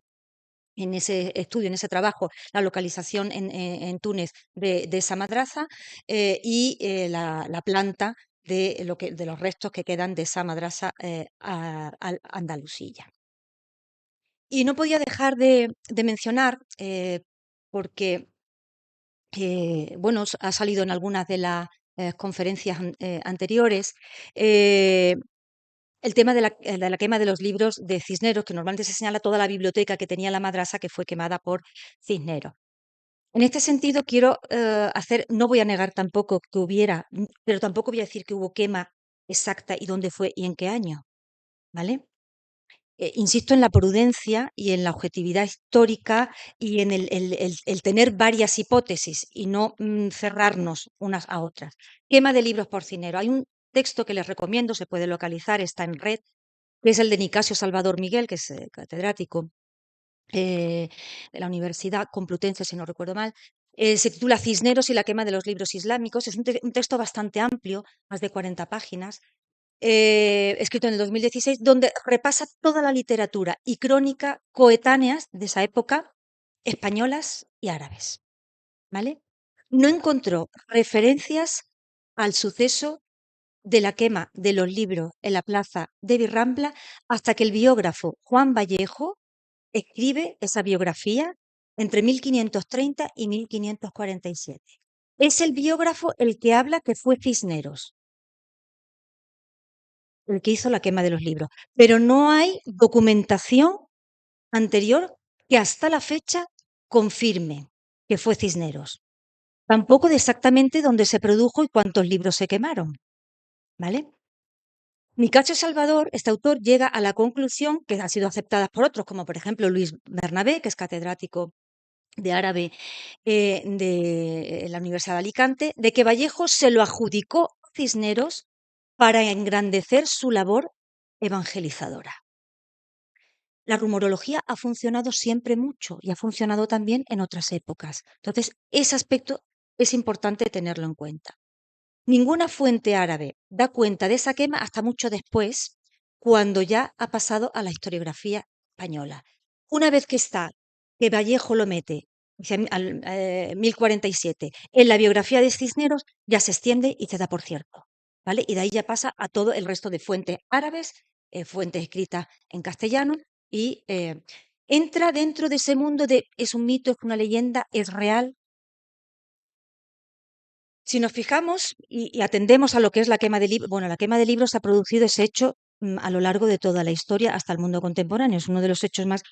en ese estudio, en ese trabajo, la localización en Túnez de esa madraza y la planta de los restos que quedan de esa madrasa Andalusilla. Y no podía dejar de mencionar, porque bueno, ha salido en algunas de las conferencias anteriores, el tema de la quema de los libros de Cisneros, que normalmente se señala toda la biblioteca que tenía la madrasa que fue quemada por Cisneros. En este sentido, quiero no voy a negar tampoco que hubiera, pero tampoco voy a decir que hubo quema exacta y dónde fue y en qué año, ¿vale? Insisto en la prudencia y en la objetividad histórica y en el tener varias hipótesis y no cerrarnos unas a otras. Quema de libros por Cisneros. Hay un texto que les recomiendo, se puede localizar, está en red, que es el de Nicasio Salvador Miguel, que es catedrático de la Universidad Complutense, si no recuerdo mal. Se titula Cisneros y la quema de los libros islámicos. Es un texto bastante amplio, más de 40 páginas, escrito en el 2016, donde repasa toda la literatura y crónica coetáneas de esa época, españolas y árabes. ¿Vale? No encontró referencias al suceso de la quema de los libros en la plaza de Virrambla hasta que el biógrafo Juan Vallejo escribe esa biografía entre 1530 y 1547. Es el biógrafo el que habla que fue Cisneros el que hizo la quema de los libros, pero no hay documentación anterior que hasta la fecha confirme que fue Cisneros. Tampoco de exactamente dónde se produjo y cuántos libros se quemaron, ¿vale? Nicasio Salvador, este autor, llega a la conclusión que ha sido aceptada por otros, como por ejemplo Luis Bernabé, que es catedrático de árabe de la Universidad de Alicante, de que Vallejo se lo adjudicó a Cisneros para engrandecer su labor evangelizadora. La rumorología ha funcionado siempre mucho y ha funcionado también en otras épocas. Entonces, ese aspecto es importante tenerlo en cuenta. Ninguna fuente árabe da cuenta de esa quema hasta mucho después, cuando ya ha pasado a la historiografía española. Una vez que está, que Vallejo lo mete, al 1047, en la biografía de Cisneros, ya se extiende y se da por cierto, ¿vale? Y de ahí ya pasa a todo el resto de fuentes árabes, fuentes escritas en castellano, y entra dentro de ese mundo de es un mito, es una leyenda, es real. Si nos fijamos y atendemos a lo que es la quema de libros, bueno, la quema de libros ha producido ese hecho a lo largo de toda la historia hasta el mundo contemporáneo. Es uno de los hechos más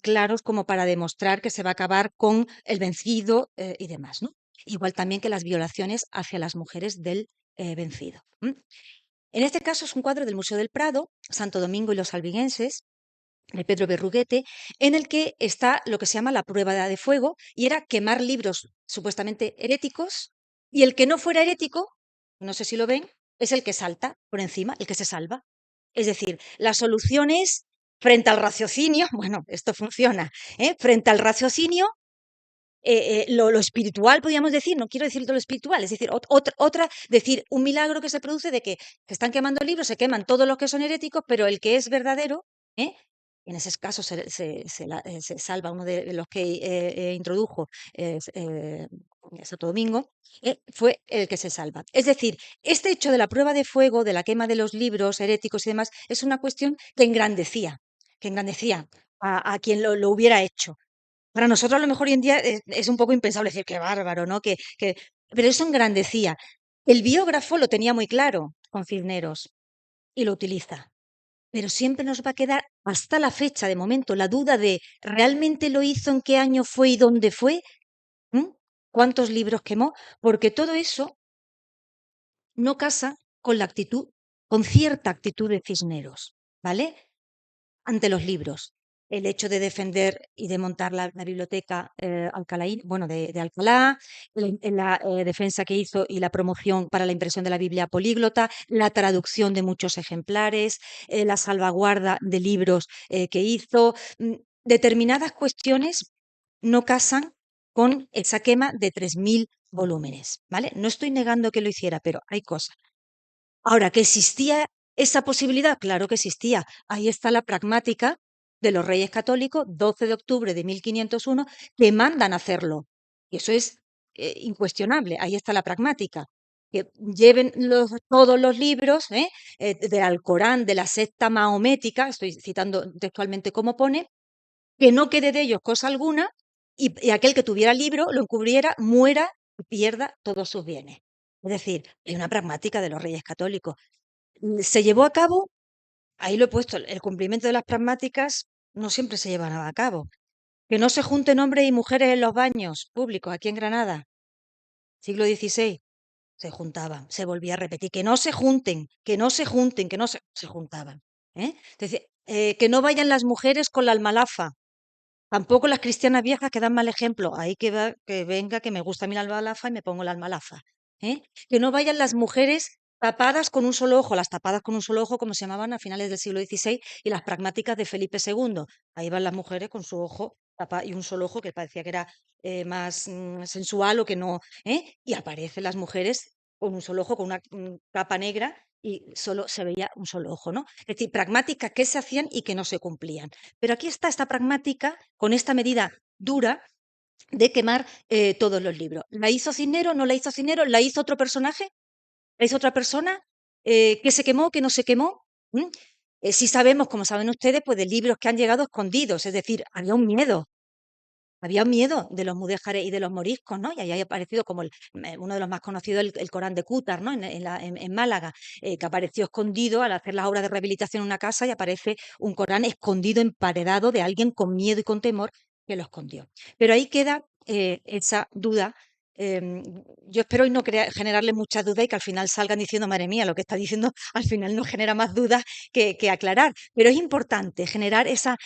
claros como para demostrar que se va a acabar con el vencido y demás, ¿no? igual también que las violaciones hacia las mujeres del vencido. En este caso es un cuadro del Museo del Prado, Santo Domingo y los albigenses, de Pedro Berruguete, en el que está lo que se llama la prueba de fuego, y era quemar libros supuestamente heréticos, y el que no fuera herético, no sé si lo ven, es el que salta por encima, el que se salva. Es decir, la solución es, frente al raciocinio, bueno, esto funciona, frente al raciocinio, lo espiritual, podríamos decir, no quiero decir todo lo espiritual, es decir, decir, un milagro que se produce de que se están quemando libros, se queman todos los que son heréticos, pero el que es verdadero, ¿eh? En ese caso se salva uno de los que introdujo Santo Domingo, fue el que se salva. Es decir, este hecho de la prueba de fuego, de la quema de los libros heréticos y demás, es una cuestión que engrandecía a quien lo hubiera hecho. Para nosotros a lo mejor hoy en día es un poco impensable decir qué bárbaro, ¿no? Pero eso engrandecía. El biógrafo lo tenía muy claro con Cisneros y lo utiliza, pero siempre nos va a quedar hasta la fecha, de momento, la duda de ¿realmente lo hizo, en qué año fue y dónde fue? ¿Mm? ¿Cuántos libros quemó? Porque todo eso no casa con la actitud, con cierta actitud de Cisneros, ¿vale? Ante los libros. El hecho de defender y de montar la biblioteca alcalaín, bueno, de Alcalá, la defensa que hizo y la promoción para la impresión de la Biblia políglota, la traducción de muchos ejemplares, la salvaguarda de libros que hizo. Determinadas cuestiones no casan con esa quema de 3.000 volúmenes, ¿vale? No estoy negando que lo hiciera, pero hay cosas. Ahora, ¿que existía esa posibilidad? Claro que existía. Ahí está la pragmática de los Reyes Católicos, 12 de octubre de 1501, que mandan hacerlo. Y eso es incuestionable. Ahí está la pragmática. Que lleven todos los libros del Alcorán, de la secta mahomética, estoy citando textualmente como pone, que no quede de ellos cosa alguna, y aquel que tuviera el libro lo encubriera, muera y pierda todos sus bienes. Es decir, hay una pragmática de los Reyes Católicos. Se llevó a cabo, ahí lo he puesto, el cumplimiento de las pragmáticas no siempre se llevan a cabo. Que no se junten hombres y mujeres en los baños públicos aquí en Granada, siglo XVI, se juntaban, se volvía a repetir, que no se junten, que no se junten, que no se juntaban. Entonces, que no vayan las mujeres con la almalafa, tampoco las cristianas viejas que dan mal ejemplo. Ahí que venga, que me gusta a mí la almalafa y me pongo la almalafa. Que no vayan las mujeres tapadas con un solo ojo, las tapadas con un solo ojo, como se llamaban a finales del siglo XVI, y las pragmáticas de Felipe II. Ahí van las mujeres con su ojo tapado y un solo ojo que parecía que era más sensual o que no. Y aparecen las mujeres con un solo ojo, con una capa negra y solo se veía un solo ojo, ¿no? Es decir, pragmáticas que se hacían y que no se cumplían. Pero aquí está esta pragmática con esta medida dura de quemar todos los libros. ¿La hizo Cisneros? ¿No la hizo Cisneros? ¿La hizo otro personaje? ¿La hizo otra persona? ¿Que se quemó? ¿Que no se quemó? ¿Mm? Sí sabemos, como saben ustedes, pues de libros que han llegado escondidos, es decir, había un miedo de los mudéjares y de los moriscos, ¿no? Y ahí ha aparecido como uno de los más conocidos, el Corán de Cútar, ¿no? En Málaga, que apareció escondido al hacer las obras de rehabilitación en una casa y aparece un Corán escondido, emparedado de alguien con miedo y con temor que lo escondió. Pero ahí queda esa duda. Yo espero hoy no generarle muchas dudas y que al final salgan diciendo, madre mía, lo que está diciendo al final no genera más dudas que aclarar. Pero es importante generar esas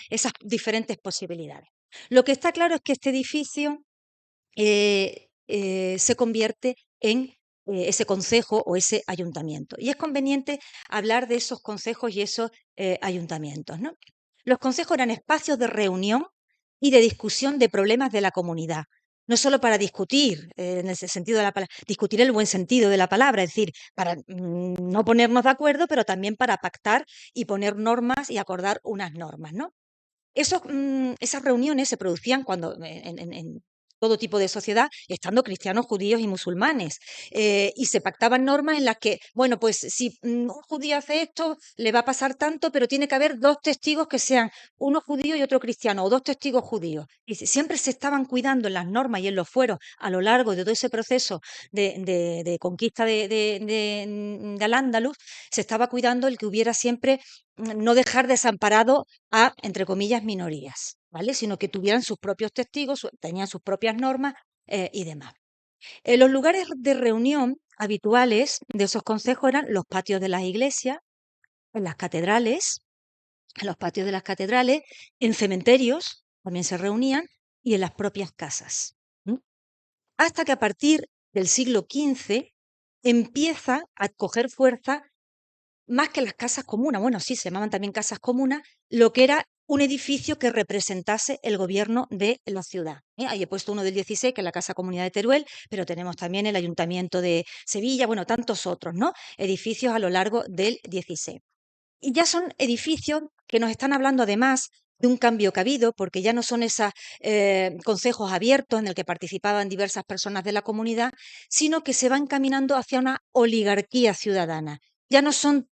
diferentes posibilidades. Lo que está claro es que este edificio se convierte en ese concejo o ese ayuntamiento. Y es conveniente hablar de esos concejos y esos ayuntamientos, ¿no? Los concejos eran espacios de reunión y de discusión de problemas de la comunidad. No solo para discutir, en ese sentido de la palabra, discutir el buen sentido de la palabra, es decir, para no ponernos de acuerdo, pero también para pactar y poner normas y acordar unas normas, ¿no? Esas reuniones se producían cuando en todo tipo de sociedad, estando cristianos, judíos y musulmanes, y se pactaban normas en las que, bueno, pues si un judío hace esto, le va a pasar tanto, pero tiene que haber dos testigos que sean uno judío y otro cristiano, o dos testigos judíos. Y siempre se estaban cuidando en las normas y en los fueros a lo largo de todo ese proceso de conquista de Al-Ándalus, se estaba cuidando el que hubiera siempre no dejar desamparado a, entre comillas, minorías, ¿vale? Sino que tuvieran sus propios testigos, tenían sus propias normas y demás. Los lugares de reunión habituales de esos consejos eran los patios de las iglesias, en las catedrales, en los patios de las catedrales, en cementerios también se reunían y en las propias casas. ¿M? Hasta que a partir del siglo XV empieza a coger fuerza más que las casas comunas, bueno, sí, se llamaban también casas comunas, lo que era un edificio que representase el gobierno de la ciudad. Ahí he puesto uno del 16, que es la Casa Comunidad de Teruel, pero tenemos también el Ayuntamiento de Sevilla, bueno, tantos otros, ¿no? Edificios a lo largo del 16. Y ya son edificios que nos están hablando además de un cambio que ha habido, porque ya no son esos consejos abiertos en el que participaban diversas personas de la comunidad, sino que se van encaminando hacia una oligarquía ciudadana. Ya no son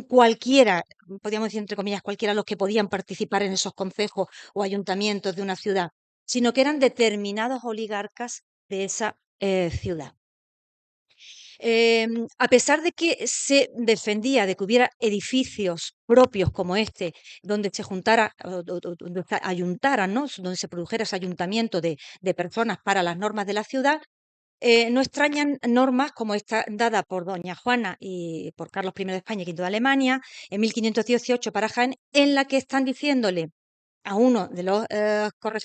cualquiera, podríamos decir entre comillas, cualquiera los que podían participar en esos consejos o ayuntamientos de una ciudad, sino que eran determinados oligarcas de esa ciudad. A pesar de que se defendía de que hubiera edificios propios como este, donde se juntara, donde se ayuntaran, ¿no? Donde se produjera ese ayuntamiento de personas para las normas de la ciudad, no extrañan normas como esta dada por doña Juana y por Carlos I de España y V de Alemania en 1518 para Jaén, en la que están diciéndole a uno de los,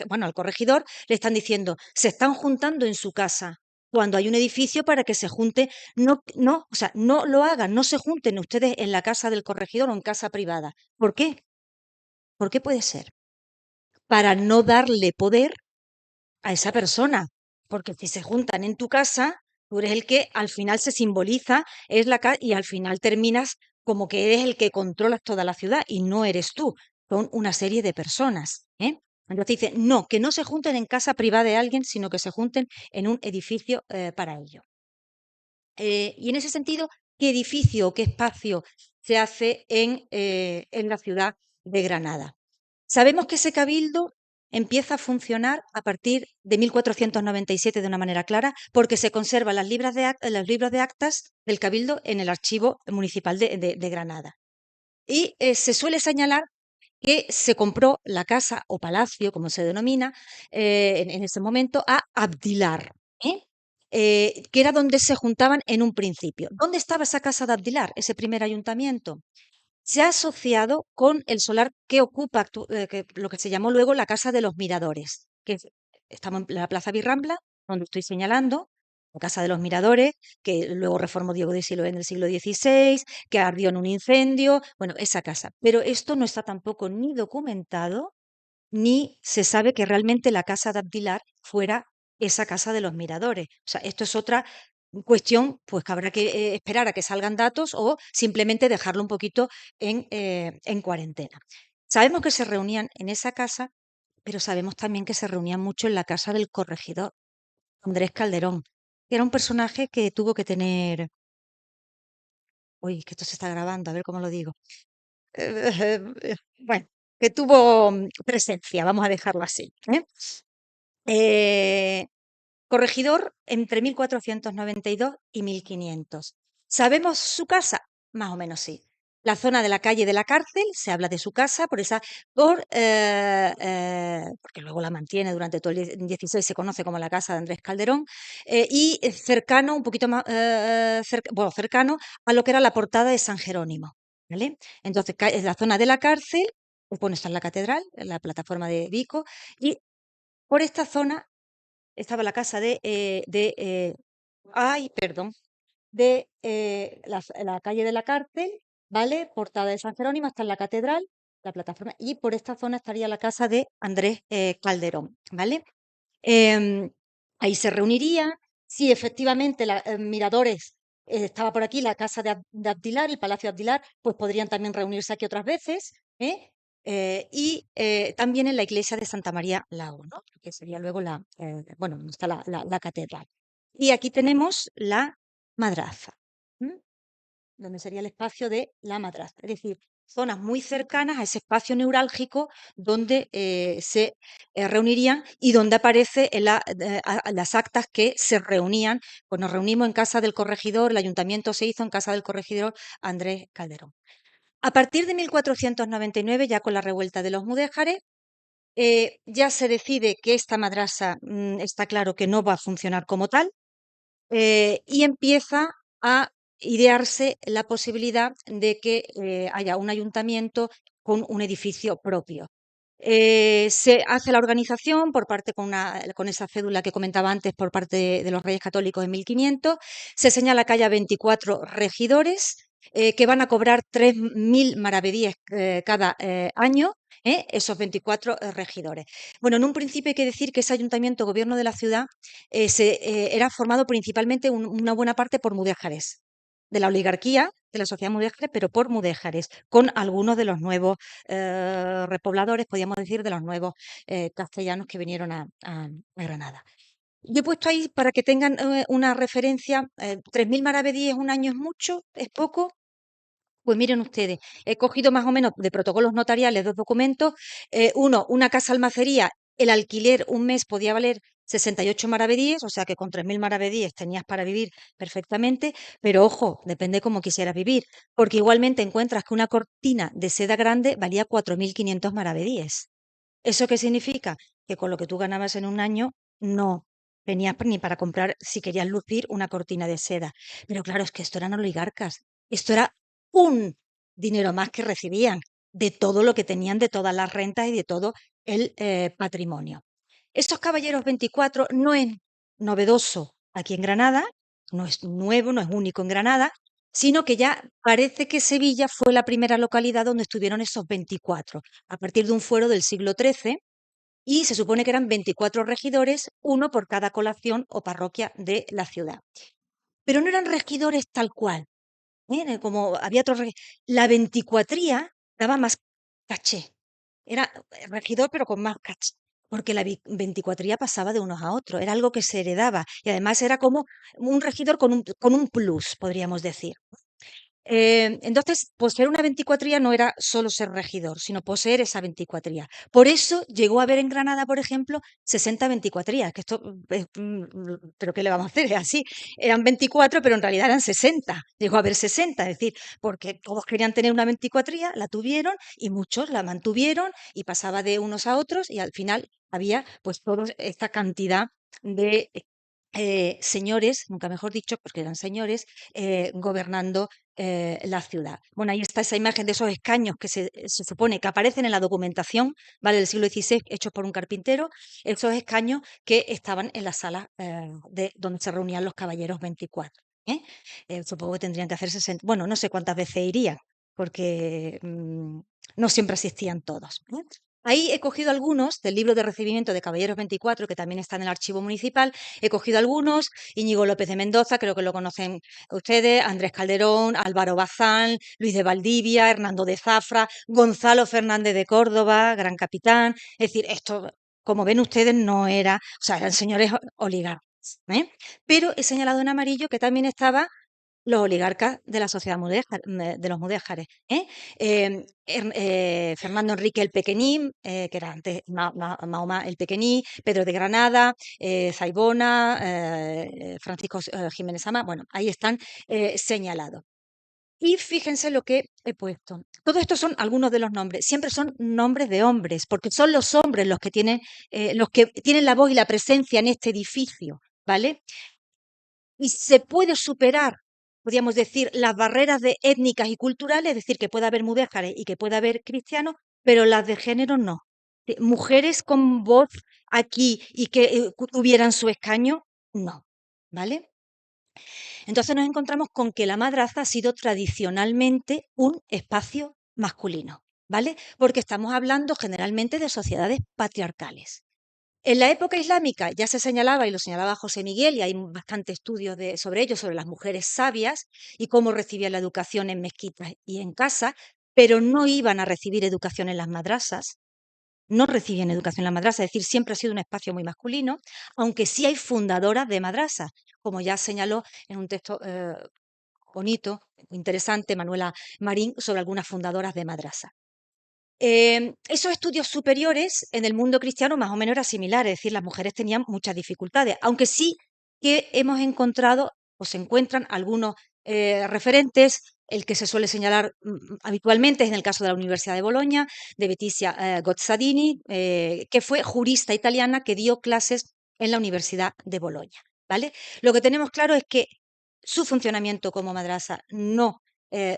bueno, al corregidor, le están diciendo, se están juntando en su casa cuando hay un edificio para que se junte, no, no, o sea, no lo hagan, no se junten ustedes en la casa del corregidor o en casa privada. ¿Por qué? ¿Por qué puede ser? Para no darle poder a esa persona, porque si se juntan en tu casa, tú eres el que al final se simboliza, es y al final terminas como que eres el que controlas toda la ciudad y no eres tú, son una serie de personas, ¿eh? Entonces dice, no, que no se junten en casa privada de alguien, sino que se junten en un edificio para ello. Y en ese sentido, ¿qué edificio o qué espacio se hace en la ciudad de Granada? Sabemos que ese cabildo empieza a funcionar a partir de 1497 de una manera clara, porque se conservan los libros de actas del cabildo en el archivo municipal de Granada. Y se suele señalar que se compró la casa o palacio, como se denomina, en ese momento, a Abdilar, ¿eh? Que era donde se juntaban en un principio. ¿Dónde estaba esa casa de Abdilar, ese primer ayuntamiento? Se ha asociado con el solar que ocupa lo que se llamó luego la Casa de los Miradores, estamos en la Plaza Birrambla, donde estoy señalando, la Casa de los Miradores, que luego reformó Diego de Siloé en el siglo XVI, que ardió en un incendio, bueno, esa casa. Pero esto no está tampoco ni documentado, ni se sabe que realmente la casa de Abdilar fuera esa casa de los miradores. O sea, esto es otra cuestión, pues que habrá que esperar a que salgan datos o simplemente dejarlo un poquito en cuarentena. Sabemos que se reunían en esa casa, pero sabemos también que se reunían mucho en la casa del corregidor, Andrés Calderón, que era un personaje que tuvo que tener, uy, que esto se está grabando, a ver cómo lo digo. Bueno, que tuvo presencia, vamos a dejarlo así. Eh, Corregidor entre 1492 y 1500. ¿Sabemos su casa? Más o menos sí. La zona de la calle de la cárcel, se habla de su casa, porque luego la mantiene durante todo el 16, se conoce como la casa de Andrés Calderón, y cercano, un poquito más, bueno, cercano a lo que era la portada de San Jerónimo. ¿Vale? Entonces, es la zona de la cárcel, pues bueno, está en la catedral, en la plataforma de Vico, y por esta zona estaba la casa ay, perdón, la calle de la Cárcel, ¿vale? Portada de San Jerónimo, hasta en la catedral, la plataforma, y por esta zona estaría la casa de Andrés Calderón, ¿vale? Em, Ahí se reunirían, si efectivamente Miradores estaba por aquí, la casa de Abdilar, el Palacio de Abdilar, pues podrían también reunirse aquí otras veces, ¿eh? Y también en la iglesia de Santa María Lao, ¿no? Que sería luego bueno, donde está la catedral. Y aquí tenemos la madraza, ¿m? Donde sería el espacio de la madraza. Es decir, zonas muy cercanas a ese espacio neurálgico donde se reunirían y donde aparece en las actas que se reunían, pues nos reunimos en casa del corregidor, el ayuntamiento se hizo en casa del corregidor Andrés Calderón. A partir de 1499, ya con la revuelta de los mudéjares, ya se decide que esta madrasa está claro que no va a funcionar como tal, y empieza a idearse la posibilidad de que haya un ayuntamiento con un edificio propio. Se hace la organización por parte con esa cédula que comentaba antes por parte de los Reyes Católicos en 1500. Se señala que haya 24 regidores que van a cobrar 3.000 maravedíes cada año. Esos 24 regidores. Bueno, en un principio hay que decir que ese ayuntamiento, gobierno de la ciudad, era formado principalmente una buena parte por mudéjares, de la oligarquía, de la sociedad mudéjar, pero por mudéjares, con algunos de los nuevos repobladores, podríamos decir, de los nuevos castellanos que vinieron a Granada. Yo he puesto ahí para que tengan una referencia, 3.000 maravedíes un año es mucho, es poco. Pues miren ustedes, he cogido más o menos de protocolos notariales dos documentos. Uno, una casa almacería, el alquiler un mes podía valer 68 maravedíes, o sea que con 3.000 maravedíes tenías para vivir perfectamente, pero ojo, depende cómo quisieras vivir, porque igualmente encuentras que una cortina de seda grande valía 4.500 maravedíes. ¿Eso qué significa? Que con lo que tú ganabas en un año no tenías ni para comprar, si querías lucir, una cortina de seda. Pero claro, es que esto eran oligarcas. Esto era un dinero más que recibían de todo lo que tenían, de todas las rentas y de todo el patrimonio. Estos caballeros 24 no es novedoso aquí en Granada, no es nuevo, no es único en Granada, sino que ya parece que Sevilla fue la primera localidad donde estuvieron esos 24, a partir de un fuero del siglo XIII, y se supone que eran 24 regidores, uno por cada colación o parroquia de la ciudad. Pero no eran regidores tal cual, como había otros la veinticuatría daba más caché. Era regidor, pero con más caché. Porque la veinticuatría pasaba de unos a otros, era algo que se heredaba y además era como un regidor con un plus, podríamos decir. Entonces, poseer una veinticuatría no era solo ser regidor, sino poseer esa veinticuatría. Por eso llegó a haber en Granada, por ejemplo, 60 veinticuatrías, que esto, pero ¿qué le vamos a hacer? Es así, eran 24, pero en realidad eran 60. Llegó a haber 60, es decir, porque todos querían tener una veinticuatría, la tuvieron y muchos la mantuvieron y pasaba de unos a otros y al final había pues toda esta cantidad de señores, nunca mejor dicho, porque eran señores, gobernando la ciudad. Bueno, ahí está esa imagen de esos escaños que se supone que aparecen en la documentación, ¿vale? Del siglo XVI, hechos por un carpintero, esos escaños que estaban en la sala de donde se reunían los caballeros 24. Supongo que tendrían que hacer 60, bueno, no sé cuántas veces irían, porque no siempre asistían todos. Ahí he cogido algunos del libro de recibimiento de Caballeros 24, que también está en el archivo municipal. He cogido algunos, Íñigo López de Mendoza, creo que lo conocen ustedes, Andrés Calderón, Álvaro Bazán, Luis de Valdivia, Hernando de Zafra, Gonzalo Fernández de Córdoba, gran capitán. Es decir, esto, como ven ustedes, no era, o sea, eran señores oligarcas. Pero he señalado en amarillo que también estaba los oligarcas de la sociedad mudéjar, de los mudéjares. Fernando Enrique el Pequeñín, que era antes Mahoma el Pequeñí, Pedro de Granada, Zaibona, Francisco Jiménez Ama, bueno, ahí están señalados. Y fíjense lo que he puesto. Todo esto son algunos de los nombres. Siempre son nombres de hombres, porque son los hombres los que tienen la voz y la presencia en este edificio, ¿vale? Y se puede superar, podríamos decir, las barreras étnicas y culturales, es decir, que pueda haber mudéjares y que pueda haber cristianos, pero las de género no. Mujeres con voz aquí y que tuvieran su escaño, no. ¿Vale? Entonces nos encontramos con que la madraza ha sido tradicionalmente un espacio masculino, ¿vale? Porque estamos hablando generalmente de sociedades patriarcales. En la época islámica ya se señalaba, y lo señalaba José Miguel, y hay bastante estudios sobre ello, sobre las mujeres sabias y cómo recibían la educación en mezquitas y en casa, pero no iban a recibir educación en las madrasas, no recibían educación en las madrasas, es decir, siempre ha sido un espacio muy masculino, aunque sí hay fundadoras de madrasas, como ya señaló en un texto bonito, interesante, Manuela Marín, sobre algunas fundadoras de madrasas. Esos estudios superiores en el mundo cristiano más o menos era similar, es decir, las mujeres tenían muchas dificultades, aunque sí que hemos encontrado o se encuentran algunos referentes. El que se suele señalar habitualmente es en el caso de la Universidad de Bolonia, de Betticia Gozzadini, que fue jurista italiana que dio clases en la Universidad de Bolonia. ¿vale? Lo que tenemos claro es que su funcionamiento como madrasa no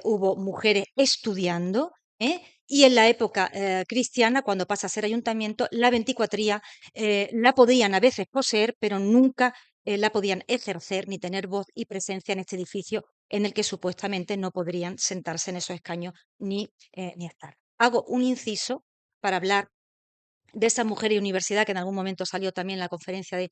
hubo mujeres estudiando, ¿eh? Y en la época cristiana, cuando pasa a ser ayuntamiento, la veinticuatría la podían a veces poseer, pero nunca la podían ejercer ni tener voz y presencia en este edificio en el que supuestamente no podrían sentarse en esos escaños ni estar. Hago un inciso para hablar de esa mujer y universidad que en algún momento salió también en la conferencia de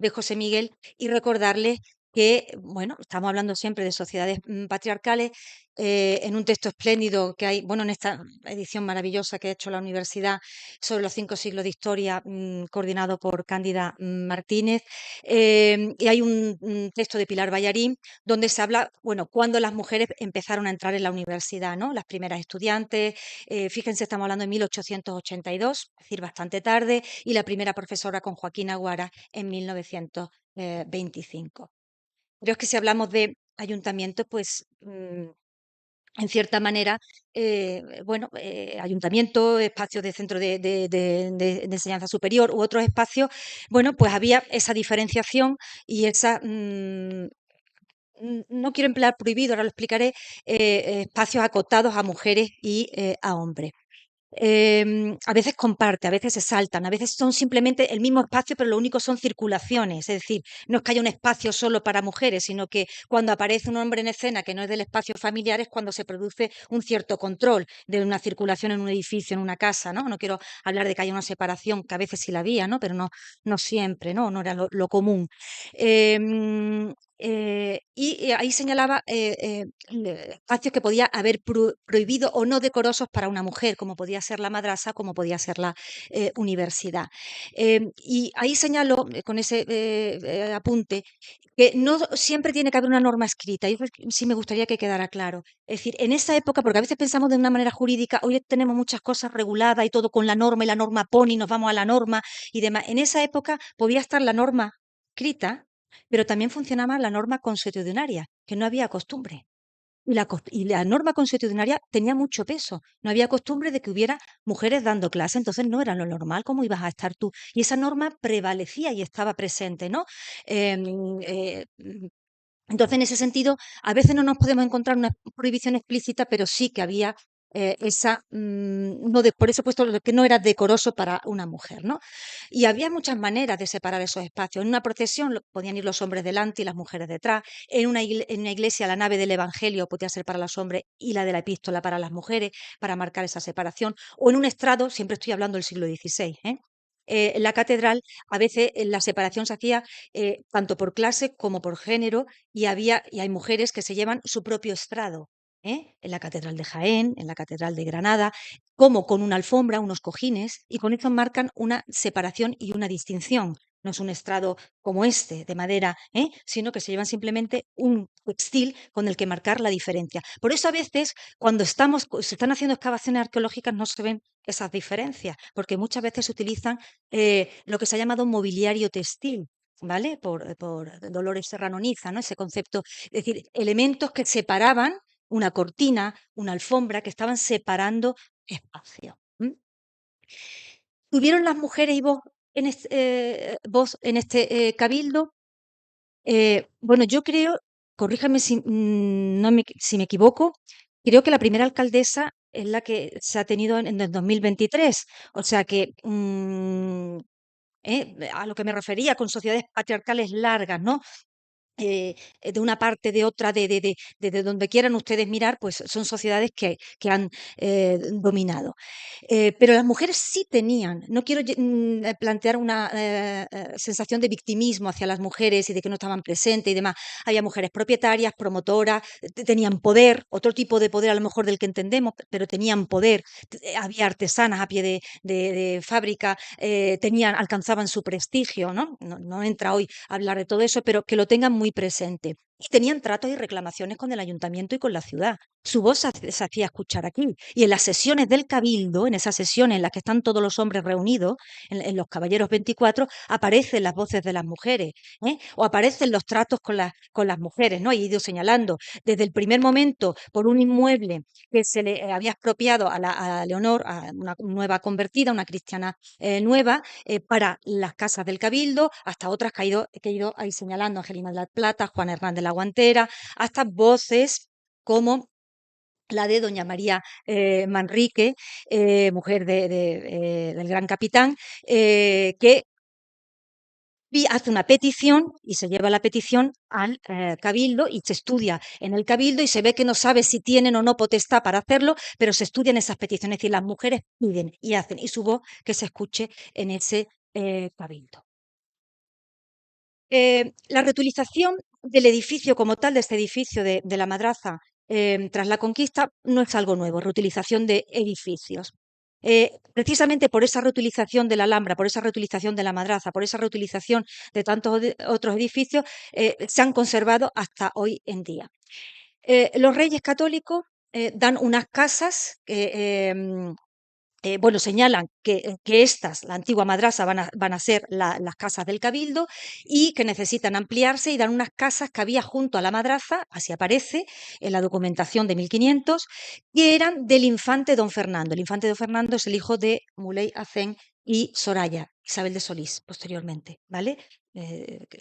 José Miguel y recordarles que, bueno, estamos hablando siempre de sociedades patriarcales, en un texto espléndido que hay, bueno, en esta edición maravillosa que ha hecho la universidad sobre los 5 siglos de historia, coordinado por Cándida Martínez, y hay un texto de Pilar Ballarín donde se habla, bueno, cuando las mujeres empezaron a entrar en la universidad, ¿no? Las primeras estudiantes, fíjense, estamos hablando de 1882, es decir, bastante tarde, y la primera profesora con Joaquín Aguara en 1925. Creo que si hablamos de ayuntamiento, pues en cierta manera, bueno, ayuntamiento, espacios de centro de enseñanza superior u otros espacios, bueno, pues había esa diferenciación y esa no quiero emplear prohibido, ahora lo explicaré, espacios acotados a mujeres y a hombres. A veces comparte, a veces se saltan, a veces son simplemente el mismo espacio, pero lo único son circulaciones. Es decir, no es que haya un espacio solo para mujeres, sino que cuando aparece un hombre en escena que no es del espacio familiar es cuando se produce un cierto control de una circulación en un edificio, en una casa, ¿no? No quiero hablar de que haya una separación, que a veces sí la había, ¿no? Pero no siempre, ¿no? No era lo común. Y ahí señalaba espacios que podía haber prohibido o no decorosos para una mujer, como podía ser la madrasa, como podía ser la universidad. Y ahí señalo, con ese apunte, que no siempre tiene que haber una norma escrita. Y sí me gustaría que quedara claro. Es decir, en esa época, porque a veces pensamos de una manera jurídica, hoy tenemos muchas cosas reguladas y todo con la norma y la norma pone y nos vamos a la norma y demás. En esa época podía estar la norma escrita, pero también funcionaba la norma consuetudinaria, que no había costumbre. Y la norma consuetudinaria tenía mucho peso. No había costumbre de que hubiera mujeres dando clase, entonces no era lo normal, ¿cómo ibas a estar tú? Y esa norma prevalecía y estaba presente, ¿no? Em, entonces, en ese sentido, a veces no nos podemos encontrar una prohibición explícita, pero sí que había esa, no por eso he puesto lo que no era decoroso para una mujer, ¿no? Y había muchas maneras de separar esos espacios. En una procesión podían ir los hombres delante y las mujeres detrás. En una iglesia, la nave del Evangelio podía ser para los hombres y la de la epístola para las mujeres, para marcar esa separación. O en un estrado, siempre estoy hablando del siglo XVI, ¿eh? En la catedral, a veces la separación se hacía tanto por clase como por género, y hay mujeres que se llevan su propio estrado, ¿eh? En la Catedral de Jaén, en la Catedral de Granada, como con una alfombra, unos cojines, y con eso marcan una separación y una distinción. No es un estrado como este, de madera, sino que se llevan simplemente un textil con el que marcar la diferencia. Por eso a veces, cuando se están haciendo excavaciones arqueológicas, no se ven esas diferencias, porque muchas veces se utilizan lo que se ha llamado mobiliario textil, ¿vale? Por Dolores Serrano Niza, ¿no? Ese concepto, es decir, elementos que separaban una cortina, una alfombra, que estaban separando espacio. ¿Tuvieron las mujeres y voz en este cabildo? Bueno, yo creo, corríjame si, si me equivoco, creo que la primera alcaldesa es la que se ha tenido en el 2023. O sea que a lo que me refería con sociedades patriarcales largas, ¿no? De una parte, de otra, de donde quieran ustedes mirar, pues son sociedades que han dominado. Pero las mujeres sí tenían, no quiero plantear una sensación de victimismo hacia las mujeres y de que no estaban presentes y demás. Había mujeres propietarias, promotoras, tenían poder, otro tipo de poder a lo mejor del que entendemos, pero tenían poder. Había artesanas a pie de fábrica, alcanzaban su prestigio, ¿no? No entra hoy a hablar de todo eso, pero que lo tengan muy presente. y tenían tratos y reclamaciones con el ayuntamiento y con la ciudad. Su voz se hacía escuchar aquí. Y en las sesiones del Cabildo, en esas sesiones en las que están todos los hombres reunidos, en los Caballeros 24, aparecen las voces de las mujeres, ¿eh? O aparecen los tratos con las mujeres, ¿no? Y he ido señalando desde el primer momento por un inmueble que se le había expropiado a Leonor, a una nueva convertida, una cristiana nueva, para las casas del Cabildo, hasta otras que he ido ahí señalando, Angelina de la Plata, Juan Hernández la Guantera, hasta voces como la de doña María Manrique, mujer del gran capitán, que hace una petición y se lleva la petición al cabildo y se estudia en el cabildo y se ve que no sabe si tienen o no potestad para hacerlo, pero se estudian esas peticiones, es decir, las mujeres piden y hacen y su voz que se escuche en ese cabildo. La reutilización del edificio como tal, de este edificio de la madraza, tras la conquista, no es algo nuevo, reutilización de edificios. Precisamente por esa reutilización de la Alhambra, por esa reutilización de la madraza, por esa reutilización de tantos otros edificios, se han conservado hasta hoy en día. Los reyes católicos dan unas casas bueno, señalan que estas, la antigua madrasa, van a ser las casas del cabildo y que necesitan ampliarse y dan unas casas que había junto a la madraza, así aparece en la documentación de 1500, que eran del infante don Fernando. El infante don Fernando es el hijo de Muley Hacén y Soraya, Isabel de Solís, posteriormente, ¿vale?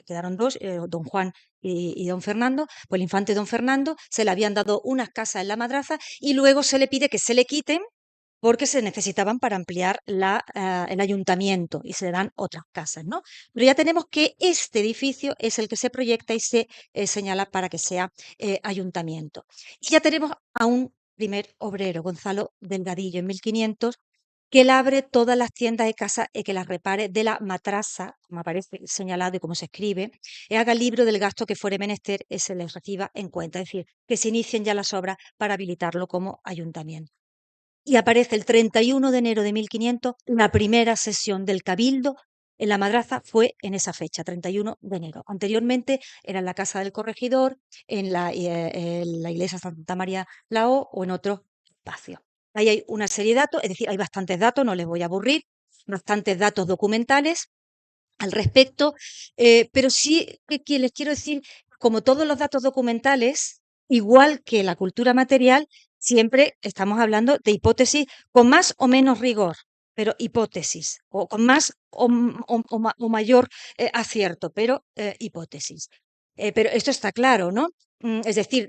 Quedaron dos, don Juan y don Fernando. Pues el infante don Fernando se le habían dado unas casas en la madraza y luego se le pide que se le quiten porque se necesitaban para ampliar el ayuntamiento y se le dan otras casas, ¿no? Pero ya tenemos que este edificio es el que se proyecta y se señala para que sea ayuntamiento. Y ya tenemos a un primer obrero, Gonzalo Delgadillo, en 1500, que él abre todas las tiendas de casa y que las repare de la matraza, como aparece señalado y como se escribe, y haga libro del gasto que fuere menester y se les reciba en cuenta, es decir, que se inicien ya las obras para habilitarlo como ayuntamiento. Y aparece el 31 de enero de 1500, la primera sesión del Cabildo en la Madraza fue en esa fecha, 31 de enero. Anteriormente era en la Casa del Corregidor, en la iglesia Santa María Lao o en otro espacio. Ahí hay una serie de datos, es decir, hay bastantes datos, no les voy a aburrir, bastantes datos documentales al respecto, pero sí que les quiero decir, como todos los datos documentales, igual que la cultura material, siempre estamos hablando de hipótesis con más o menos rigor, pero hipótesis, o con más o mayor acierto, pero hipótesis. Pero esto está claro, ¿no? Es decir,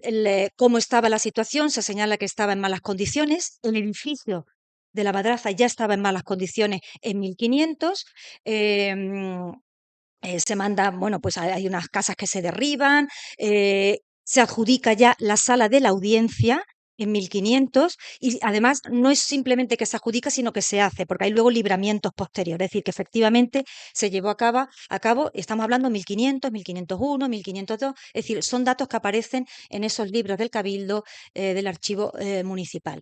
cómo estaba la situación, se señala que estaba en malas condiciones, el edificio de la madraza ya estaba en malas condiciones en 1500, se manda, bueno, pues hay unas casas que se derriban, se adjudica ya la sala de la audiencia en 1500 y además no es simplemente que se adjudica, sino que se hace, porque hay luego libramientos posteriores, es decir, que efectivamente se llevó a cabo, estamos hablando 1500, 1501, 1502, es decir, son datos que aparecen en esos libros del Cabildo, del archivo municipal.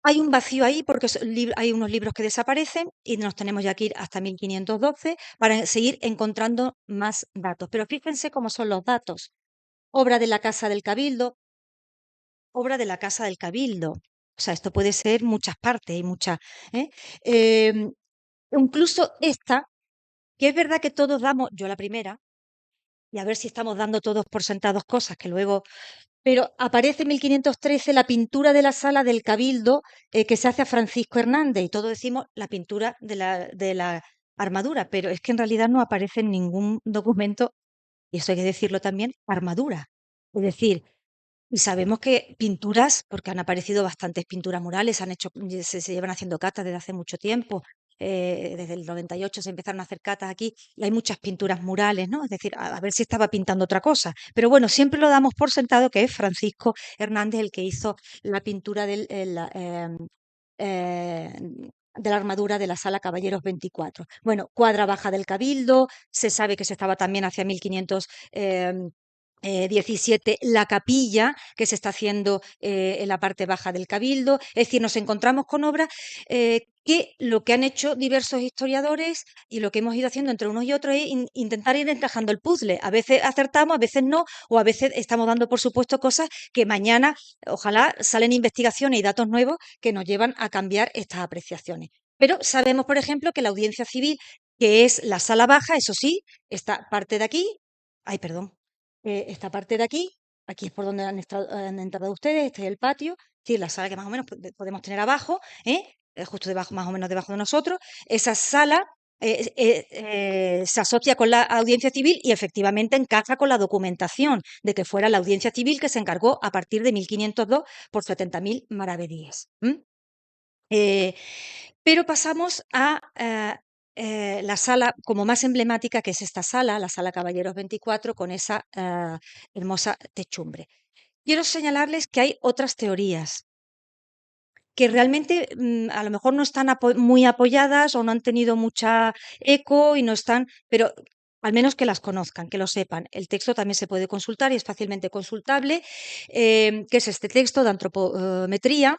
Hay un vacío ahí porque hay unos libros que desaparecen y nos tenemos ya que ir hasta 1512 para seguir encontrando más datos. Pero fíjense cómo son los datos. Obra de la Casa del Cabildo, obra de la Casa del Cabildo. O sea, esto puede ser muchas partes y muchas. ¿Eh? Em, Incluso esta, que es verdad que todos damos, yo la primera, y a ver si estamos dando todos por sentados cosas que luego pero aparece en 1513 la pintura de la sala del Cabildo que se hace a Francisco Hernández y todos decimos la pintura de la armadura, pero es que en realidad no aparece en ningún documento, y eso hay que decirlo también, armadura. Es decir, y sabemos que pinturas, porque han aparecido bastantes pinturas murales, se llevan haciendo catas desde hace mucho tiempo. Desde el 98 se empezaron a hacer catas aquí y hay muchas pinturas murales, ¿no? Es decir, a ver si estaba pintando otra cosa. Pero bueno, siempre lo damos por sentado que es Francisco Hernández el que hizo la pintura eh, de la armadura de la Sala Caballeros 24. Bueno, cuadra baja del Cabildo, se sabe que se estaba también hacia 1500. 17, la capilla que se está haciendo en la parte baja del Cabildo. Es decir, nos encontramos con obras que lo que han hecho diversos historiadores y lo que hemos ido haciendo entre unos y otros es intentar ir encajando el puzzle. A veces acertamos, a veces no, o a veces estamos dando por supuesto cosas que mañana, ojalá, salen investigaciones y datos nuevos que nos llevan a cambiar estas apreciaciones. Pero sabemos, por ejemplo, que la audiencia civil, que es la sala baja, eso sí, esta parte de aquí, ay, perdón, esta parte de aquí es por donde han entrado ustedes, este es el patio, sí, la sala que más o menos podemos tener abajo, ¿eh? Justo debajo, más o menos debajo de nosotros. Esa sala se asocia con la audiencia civil y efectivamente encaja con la documentación de que fuera la audiencia civil que se encargó a partir de 1502 por 70.000 maravedíes. Eh, pero pasamos a la sala como más emblemática, que es esta sala, la sala Caballeros 24, con esa hermosa techumbre. Quiero señalarles que hay otras teorías que realmente a lo mejor no están muy apoyadas o no han tenido mucha eco y no están, pero al menos que las conozcan, que lo sepan. El texto también se puede consultar y es fácilmente consultable, que es este texto de antropometría,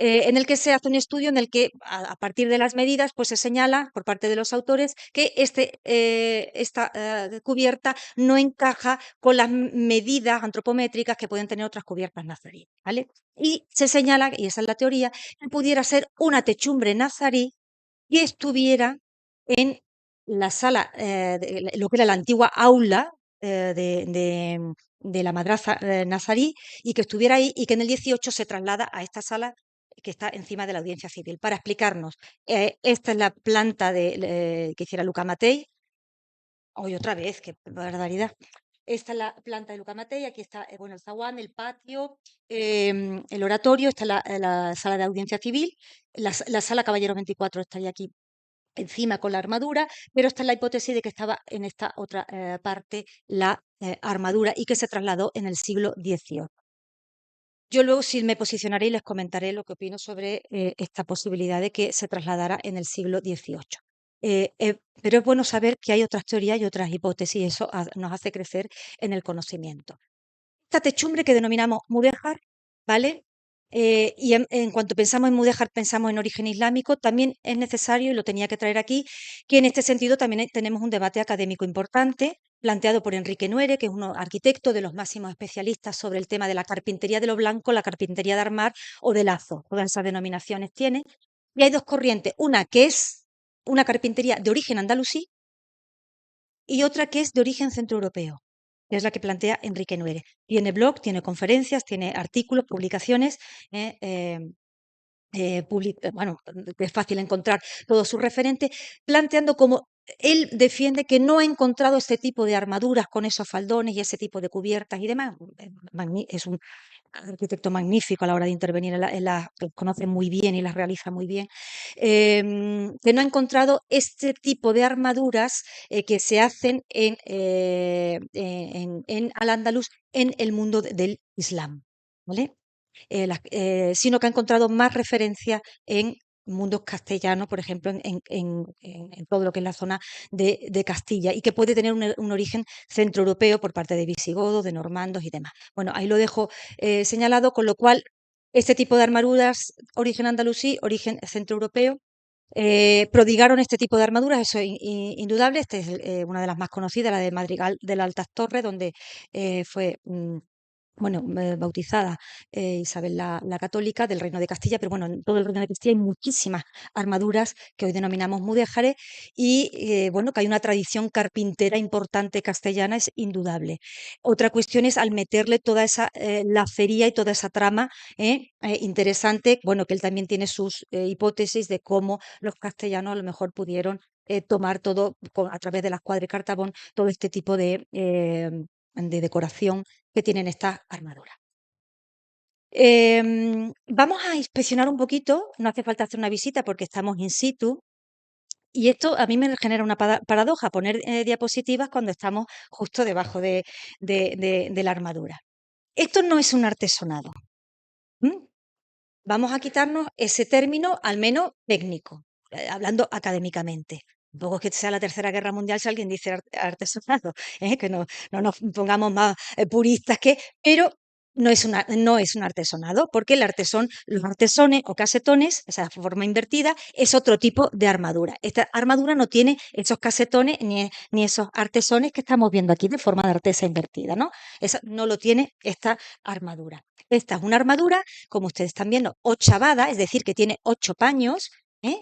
en el que se hace un estudio en el que a partir de las medidas pues se señala por parte de los autores que esta cubierta no encaja con las medidas antropométricas que pueden tener otras cubiertas nazaríes, ¿vale? Y se señala, y esa es la teoría, que pudiera ser una techumbre nazarí que estuviera en la sala, lo que era la antigua aula de la madraza nazarí, y que estuviera ahí y que en el 18 se traslada a esta sala que está encima de la audiencia civil. Para explicarnos, esta es la planta que hiciera Luca Matei. Hoy otra vez, qué barbaridad. Esta es la planta de Luca Matei, aquí está bueno, el zaguán, el patio, el oratorio, está la sala de audiencia civil, la sala Caballeros 24 estaría aquí encima con la armadura, pero esta es la hipótesis de que estaba en esta otra parte la armadura y que se trasladó en el siglo XVIII. Yo luego sí me posicionaré y les comentaré lo que opino sobre esta posibilidad de que se trasladara en el siglo XVIII. Pero es bueno saber que hay otras teorías y otras hipótesis, y eso nos hace crecer en el conocimiento. Esta techumbre que denominamos mudéjar, ¿vale? Y en cuanto pensamos en mudéjar, pensamos en origen islámico, también es necesario, y lo tenía que traer aquí, que en este sentido también tenemos un debate académico importante, planteado por Enrique Nuere, que es un arquitecto de los máximos especialistas sobre el tema de la carpintería de lo blanco, la carpintería de armar o de lazo, todas esas denominaciones tiene. Y hay dos corrientes, una que es una carpintería de origen andalusí y otra que es de origen centroeuropeo, que es la que plantea Enrique Nuere. Tiene blog, tiene conferencias, tiene artículos, publicaciones, bueno, es fácil encontrar todos sus referentes, planteando cómo él defiende que no ha encontrado este tipo de armaduras con esos faldones y ese tipo de cubiertas y demás. Es un arquitecto magnífico a la hora de intervenir que conoce muy bien y las realiza muy bien, que no ha encontrado este tipo de armaduras que se hacen en Al-Ándalus en el mundo del Islam, ¿vale? Sino que ha encontrado más referencia en mundos castellanos, por ejemplo, en todo lo que es la zona de Castilla, y que puede tener un origen centroeuropeo por parte de visigodos, de normandos y demás. Bueno, ahí lo dejo señalado, con lo cual este tipo de armaduras, origen andalusí, origen centroeuropeo, prodigaron este tipo de armaduras, eso es indudable. Esta es una de las más conocidas, la de Madrigal de las Altas Torres, donde fue bueno, bautizada Isabel la Católica del Reino de Castilla, pero bueno, en todo el Reino de Castilla hay muchísimas armaduras que hoy denominamos mudéjares, y bueno, que hay una tradición carpintera importante castellana, es indudable. Otra cuestión es al meterle toda esa lacería y toda esa trama interesante, bueno, que él también tiene sus hipótesis de cómo los castellanos a lo mejor pudieron tomar todo a través de las cuadras de cartabón, todo este tipo de decoración que tienen estas armaduras. Vamos a inspeccionar un poquito, no hace falta hacer una visita porque estamos in situ, y esto a mí me genera una paradoja, poner diapositivas cuando estamos justo debajo de la armadura. Esto no es un artesonado. Vamos a quitarnos ese término, al menos técnico, hablando académicamente. Tampoco es que sea la Tercera Guerra Mundial si alguien dice artesonado, que no nos pongamos más puristas pero no es un artesonado, porque los artesones o casetones, esa forma invertida, es otro tipo de armadura. Esta armadura no tiene esos casetones ni esos artesones que estamos viendo aquí de forma de artesa invertida, ¿no? No lo tiene esta armadura. Esta es una armadura, como ustedes están viendo, ochavada, es decir, que tiene 8 paños, ¿eh?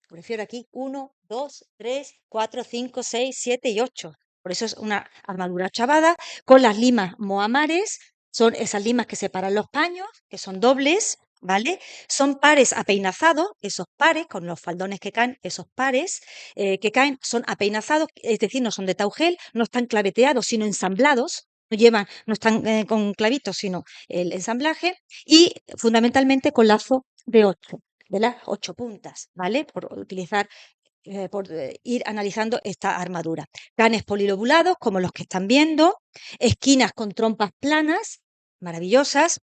Prefiero aquí 1, 2, 3, 4, 5, 6, 7 y 8. Por eso es una armadura chavada con las limas moamares. Son esas limas que separan los paños, que son dobles, ¿vale? Son pares apeinazados, esos pares, con los faldones que caen, esos pares que caen son apeinazados, es decir, no son de taugel, no están claveteados, sino ensamblados. No están con clavitos, sino el ensamblaje, y fundamentalmente con lazo de 8 de las 8 puntas, ¿vale? Por ir analizando esta armadura. Canes polilobulados, como los que están viendo, esquinas con trompas planas, maravillosas,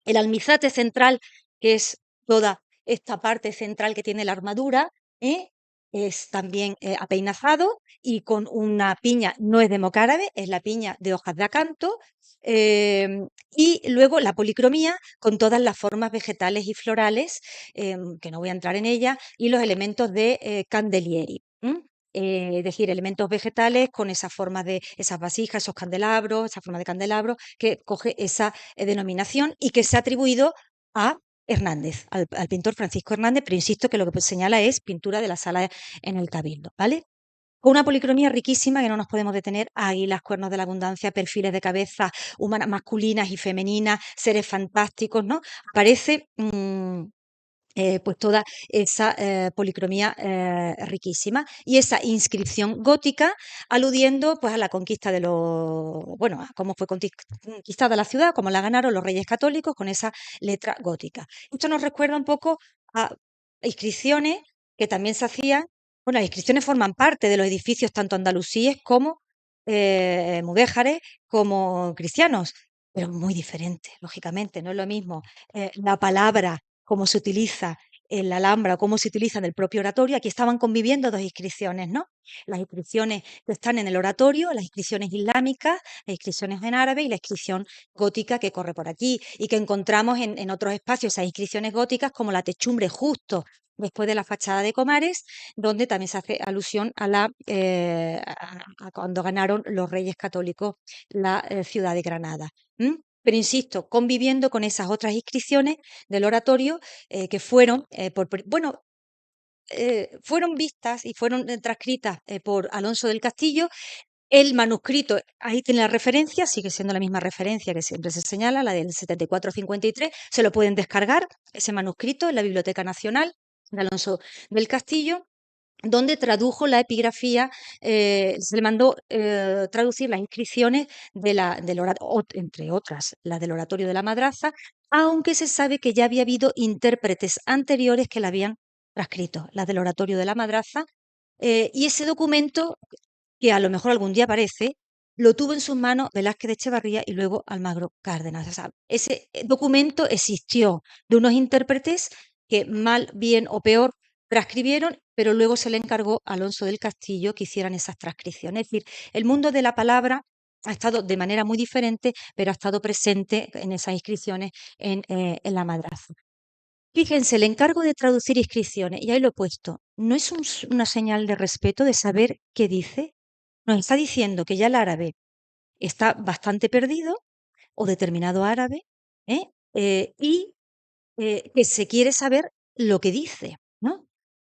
el almizate central, que es toda esta parte central que tiene la armadura, ¿eh? Es también apeinazado y con una piña, no es de mocarábe, es la piña de hojas de acanto, y luego la policromía con todas las formas vegetales y florales, que no voy a entrar en ella, y los elementos de candelieri. Es decir, elementos vegetales con esas formas de esas vasijas, esos candelabros, esa forma de candelabro que coge esa denominación y que se ha atribuido a Hernández, al pintor Francisco Hernández, pero insisto que lo que señala es pintura de la sala en el Cabildo, ¿vale? Con una policromía riquísima que no nos podemos detener: águilas, cuernos de la abundancia, perfiles de cabeza humanas, masculinas y femeninas, seres fantásticos, ¿no? Aparece pues toda esa policromía riquísima y esa inscripción gótica aludiendo pues a la conquista bueno, a cómo fue conquistada la ciudad, cómo la ganaron los reyes católicos con esa letra gótica. Esto nos recuerda un poco a inscripciones que también se hacían. Bueno, las inscripciones forman parte de los edificios tanto andalusíes como mudéjares como cristianos, pero muy diferentes, lógicamente, no es lo mismo la palabra cómo se utiliza en la Alhambra, cómo se utiliza en el propio oratorio. Aquí estaban conviviendo dos inscripciones, ¿no? Las inscripciones que están en el oratorio, las inscripciones islámicas, las inscripciones en árabe y la inscripción gótica que corre por aquí y que encontramos en otros espacios, esas inscripciones góticas como la techumbre justo después de la fachada de Comares, donde también se hace alusión a cuando ganaron los reyes católicos la ciudad de Granada. Pero insisto, conviviendo con esas otras inscripciones del oratorio que fueron, fueron vistas y fueron transcritas por Alonso del Castillo. El manuscrito, ahí tiene la referencia, sigue siendo la misma referencia que siempre se señala, la del 7453, se lo pueden descargar, ese manuscrito, en la Biblioteca Nacional de Alonso del Castillo, donde tradujo la epigrafía, se le mandó traducir las inscripciones entre otras, la del oratorio de la Madraza, aunque se sabe que ya había habido intérpretes anteriores que la habían transcrito, las del oratorio de la Madraza, y ese documento, que a lo mejor algún día aparece, lo tuvo en sus manos Velázquez de Echevarría y luego Almagro Cárdenas. O sea, ese documento existió de unos intérpretes que mal, bien o peor transcribieron, pero luego se le encargó a Alonso del Castillo que hicieran esas transcripciones. Es decir, el mundo de la palabra ha estado de manera muy diferente, pero ha estado presente en esas inscripciones en la Madraza. Fíjense, el encargo de traducir inscripciones, y ahí lo he puesto, ¿no es una señal de respeto de saber qué dice? Nos está diciendo que ya el árabe está bastante perdido, o determinado árabe, ¿eh? Y que se quiere saber lo que dice, ¿no?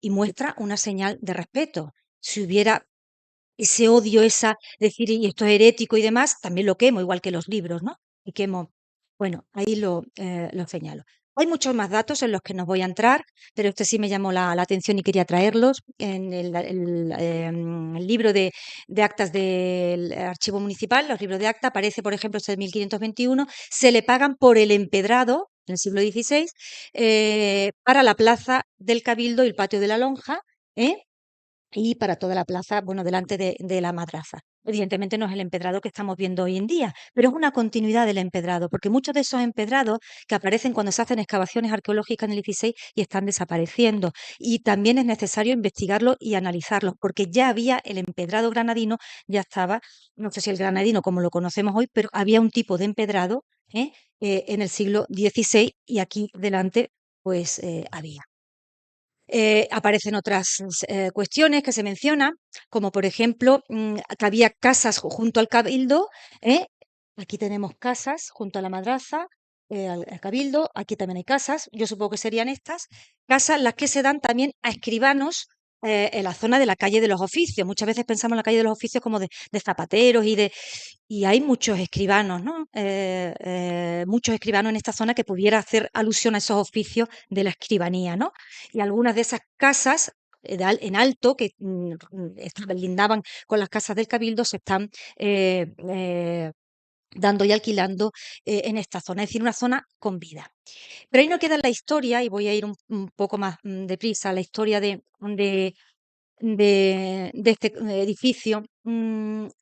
Y muestra una señal de respeto. Si hubiera ese odio, decir, y esto es herético y demás, también lo quemo, igual que los libros, ¿no? Y quemo. Bueno, ahí lo señalo. Hay muchos más datos en los que no voy a entrar, pero este sí me llamó la atención y quería traerlos. En el libro de actas del Archivo Municipal, los libros de acta, aparece, por ejemplo, este de 1521, se le pagan por el empedrado, en el siglo XVI, para la plaza del Cabildo y el patio de la Lonja, ¿eh? y para toda la plaza, bueno, delante de la madraza. Evidentemente no es el empedrado que estamos viendo hoy en día, pero es una continuidad del empedrado, porque muchos de esos empedrados que aparecen cuando se hacen excavaciones arqueológicas en el 16 y están desapareciendo. Y también es necesario investigarlos y analizarlos, porque ya había el empedrado granadino, ya estaba, no sé si el granadino como lo conocemos hoy, pero había un tipo de empedrado, ¿eh? En el siglo XVI y aquí delante pues había. Aparecen otras cuestiones que se mencionan, como por ejemplo que había casas junto al cabildo. ¿eh? Aquí tenemos casas junto a la madraza, al cabildo. Aquí también hay casas, yo supongo que serían estas casas las que se dan también a escribanos en la zona de la calle de los oficios. Muchas veces pensamos en la calle de los oficios como de zapateros y hay muchos escribanos, ¿no? Muchos escribanos en esta zona que pudiera hacer alusión a esos oficios de la escribanía, ¿no? Y algunas de esas casas en alto que lindaban con las casas del cabildo se están eh, eh, dando y alquilando en esta zona, es decir, una zona con vida. Pero ahí no queda la historia, y voy a ir un poco más deprisa, la historia de este edificio.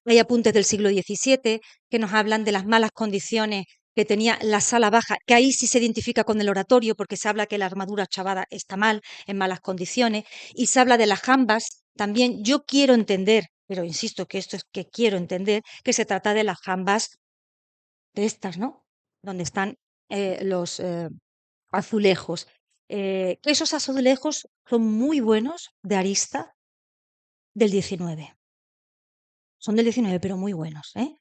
Hay apuntes del siglo XVII que nos hablan de las malas condiciones que tenía la sala baja, que ahí sí se identifica con el oratorio, porque se habla que la armadura chavada está mal, en malas condiciones, y se habla de las jambas. También yo quiero entender, pero insisto que esto es que quiero entender, que se trata de las jambas de estas, ¿no? Donde están los azulejos. Que esos azulejos son muy buenos de arista del 19. Son del 19, pero muy buenos, ¿eh?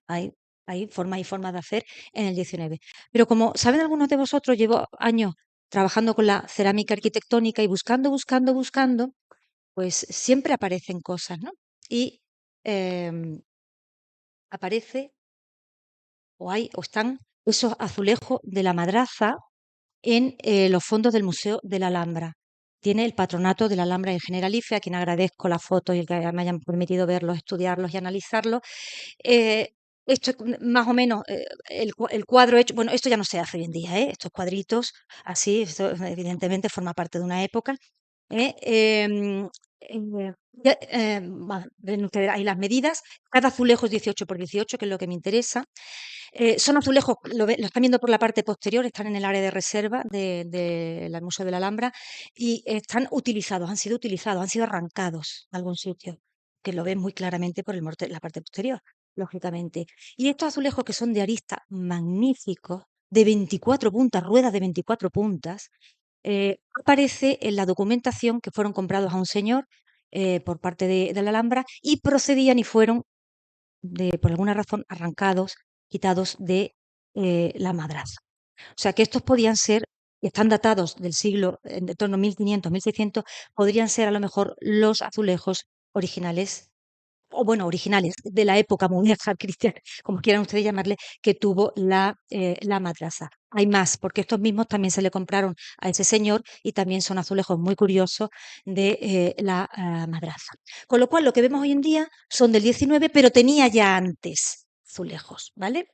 Hay formas y formas de hacer en el 19. Pero como saben algunos de vosotros, llevo años trabajando con la cerámica arquitectónica y buscando, buscando, buscando, pues siempre aparecen cosas, ¿no? Y em, aparece o están esos azulejos de la madraza en los fondos del Museo de la Alhambra. Tiene el patronato de la Alhambra en Generalife, a quien agradezco la foto y el que me hayan permitido verlos, estudiarlos y analizarlos. Eh, esto es más o menos el cuadro hecho, bueno, esto ya no se hace hoy en día, estos cuadritos así, esto evidentemente forma parte de una época. ¿eh? Ven ustedes ahí las medidas, cada azulejo es 18 por 18, que es lo que me interesa. Son azulejos, lo están viendo por la parte posterior, están en el área de reserva del Museo de la Alhambra y están utilizados, han sido utilizados, han sido arrancados de algún sitio, que lo ven muy claramente por la parte posterior, lógicamente. Y estos azulejos que son de arista magníficos, de 24 puntas, ruedas de 24 puntas, aparece en la documentación que fueron comprados a un señor por parte de la Alhambra y procedían y fueron por alguna razón, arrancados, quitados de la madraza. O sea que estos podían ser, y están datados del siglo en torno a 1500, 1600, podrían ser a lo mejor los azulejos originales, o bueno, originales de la época mudéjar cristiana, como quieran ustedes llamarle, que tuvo la madraza. Hay más, porque estos mismos también se le compraron a ese señor y también son azulejos muy curiosos de la madraza. Con lo cual, lo que vemos hoy en día son del 19, pero tenía ya antes azulejos, ¿vale?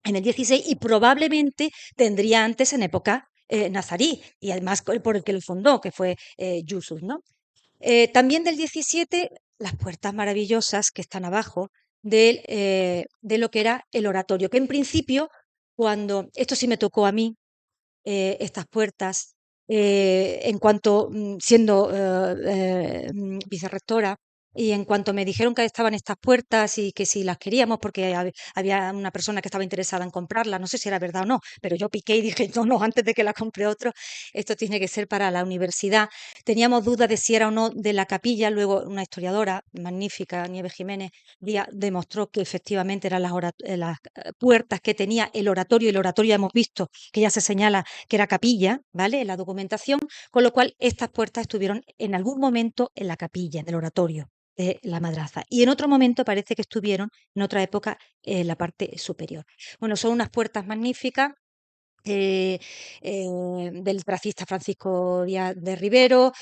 En el 16 y probablemente tendría antes en época nazarí y además por el que lo fundó, que fue Yusuf, ¿no? También del 17, las puertas maravillosas que están abajo de lo que era el oratorio, que en principio, cuando esto sí me tocó a mí, estas puertas, en cuanto siendo vicerrectora, y en cuanto me dijeron que estaban estas puertas y que si las queríamos, porque había una persona que estaba interesada en comprarlas, no sé si era verdad o no, pero yo piqué y dije, no, no, antes de que la compre otro, esto tiene que ser para la universidad. Teníamos dudas de si era o no de la capilla, luego una historiadora magnífica, Nieves Jiménez Díaz, demostró que efectivamente eran las puertas que tenía el oratorio, y el oratorio ya hemos visto que ya se señala que era capilla, ¿vale? En la documentación, con lo cual estas puertas estuvieron en algún momento en la capilla del oratorio de la madraza y en otro momento parece que estuvieron en otra época en la parte superior. Bueno, son unas puertas magníficas eh, del tracista Francisco Díaz de Rivero,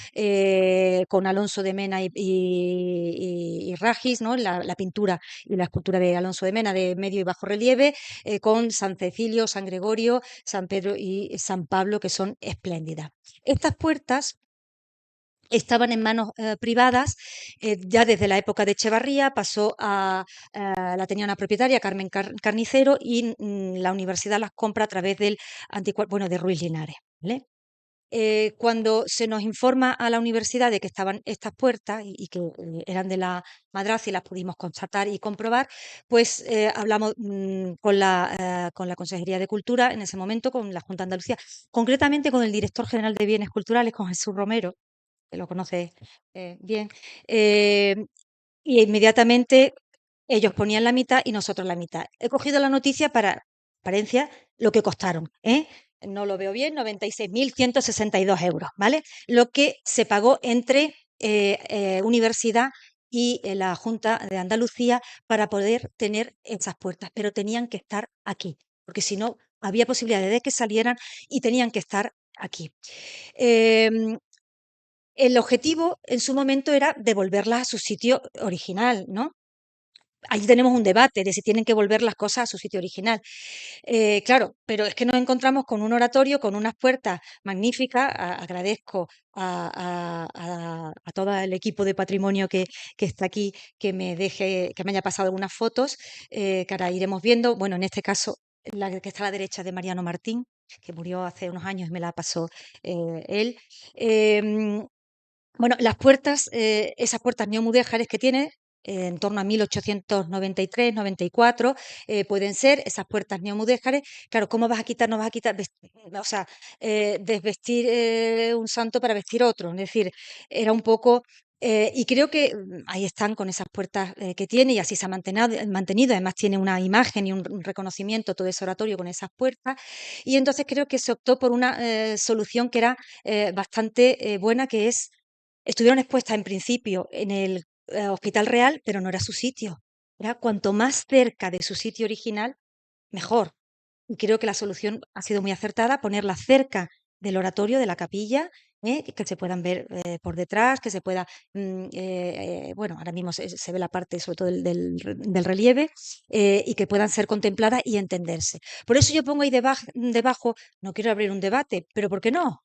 con Alonso de Mena y Ragis, ¿no? La pintura y la escultura de Alonso de Mena de medio y bajo relieve, con San Cecilio, San Gregorio, San Pedro y San Pablo, que son espléndidas. Estas puertas estaban en manos privadas ya desde la época de Echevarría, pasó la tenía una propietaria, Carmen Carnicero, y la universidad las compra a través del bueno, de Ruiz Linares, ¿vale? Cuando se nos informa a la universidad de que estaban estas puertas y que eran de la madraza y las pudimos constatar y comprobar, pues hablamos con la Consejería de Cultura en ese momento, con la Junta de Andalucía, concretamente con el director general de Bienes Culturales, con Jesús Romero, que lo conoce bien, eh, y inmediatamente ellos ponían la mitad y nosotros la mitad. He cogido la noticia para apariencia lo que costaron, ¿eh? No lo veo bien, 96.162 euros, ¿vale? Lo que se pagó entre universidad y la Junta de Andalucía para poder tener esas puertas, pero tenían que estar aquí, porque si no, había posibilidades de que salieran y tenían que estar aquí. Em, el objetivo en su momento era devolverlas a su sitio original, ¿no? Ahí tenemos un debate de si tienen que volver las cosas a su sitio original. Claro, pero es que nos encontramos con un oratorio, con unas puertas magníficas. Agradezco a todo el equipo de patrimonio que está aquí, que me haya pasado algunas fotos, que ahora iremos viendo. Bueno, en este caso, la que está a la derecha de Mariano Martín, que murió hace unos años y me la pasó él. Em, bueno, esas puertas neomudéjares que tiene, en torno a 1893-94, pueden ser esas puertas neomudéjares. Claro, ¿cómo vas a quitar? No vas a quitar, o sea, desvestir un santo para vestir otro. Es decir, era un poco. Y creo que ahí están con esas puertas que tiene y así se ha mantenido. Además, tiene una imagen y un reconocimiento todo ese oratorio con esas puertas. Y entonces creo que se optó por una solución que era bastante buena, que es estuvieron expuestas en principio en el Hospital Real, pero no era su sitio. Era cuanto más cerca de su sitio original, mejor. Y creo que la solución ha sido muy acertada, ponerla cerca del oratorio, de la capilla, que se puedan ver por detrás, que se pueda, bueno, ahora mismo se ve la parte sobre todo del relieve, y que puedan ser contempladas y entenderse. Por eso yo pongo ahí debajo, no quiero abrir un debate, pero ¿por qué no?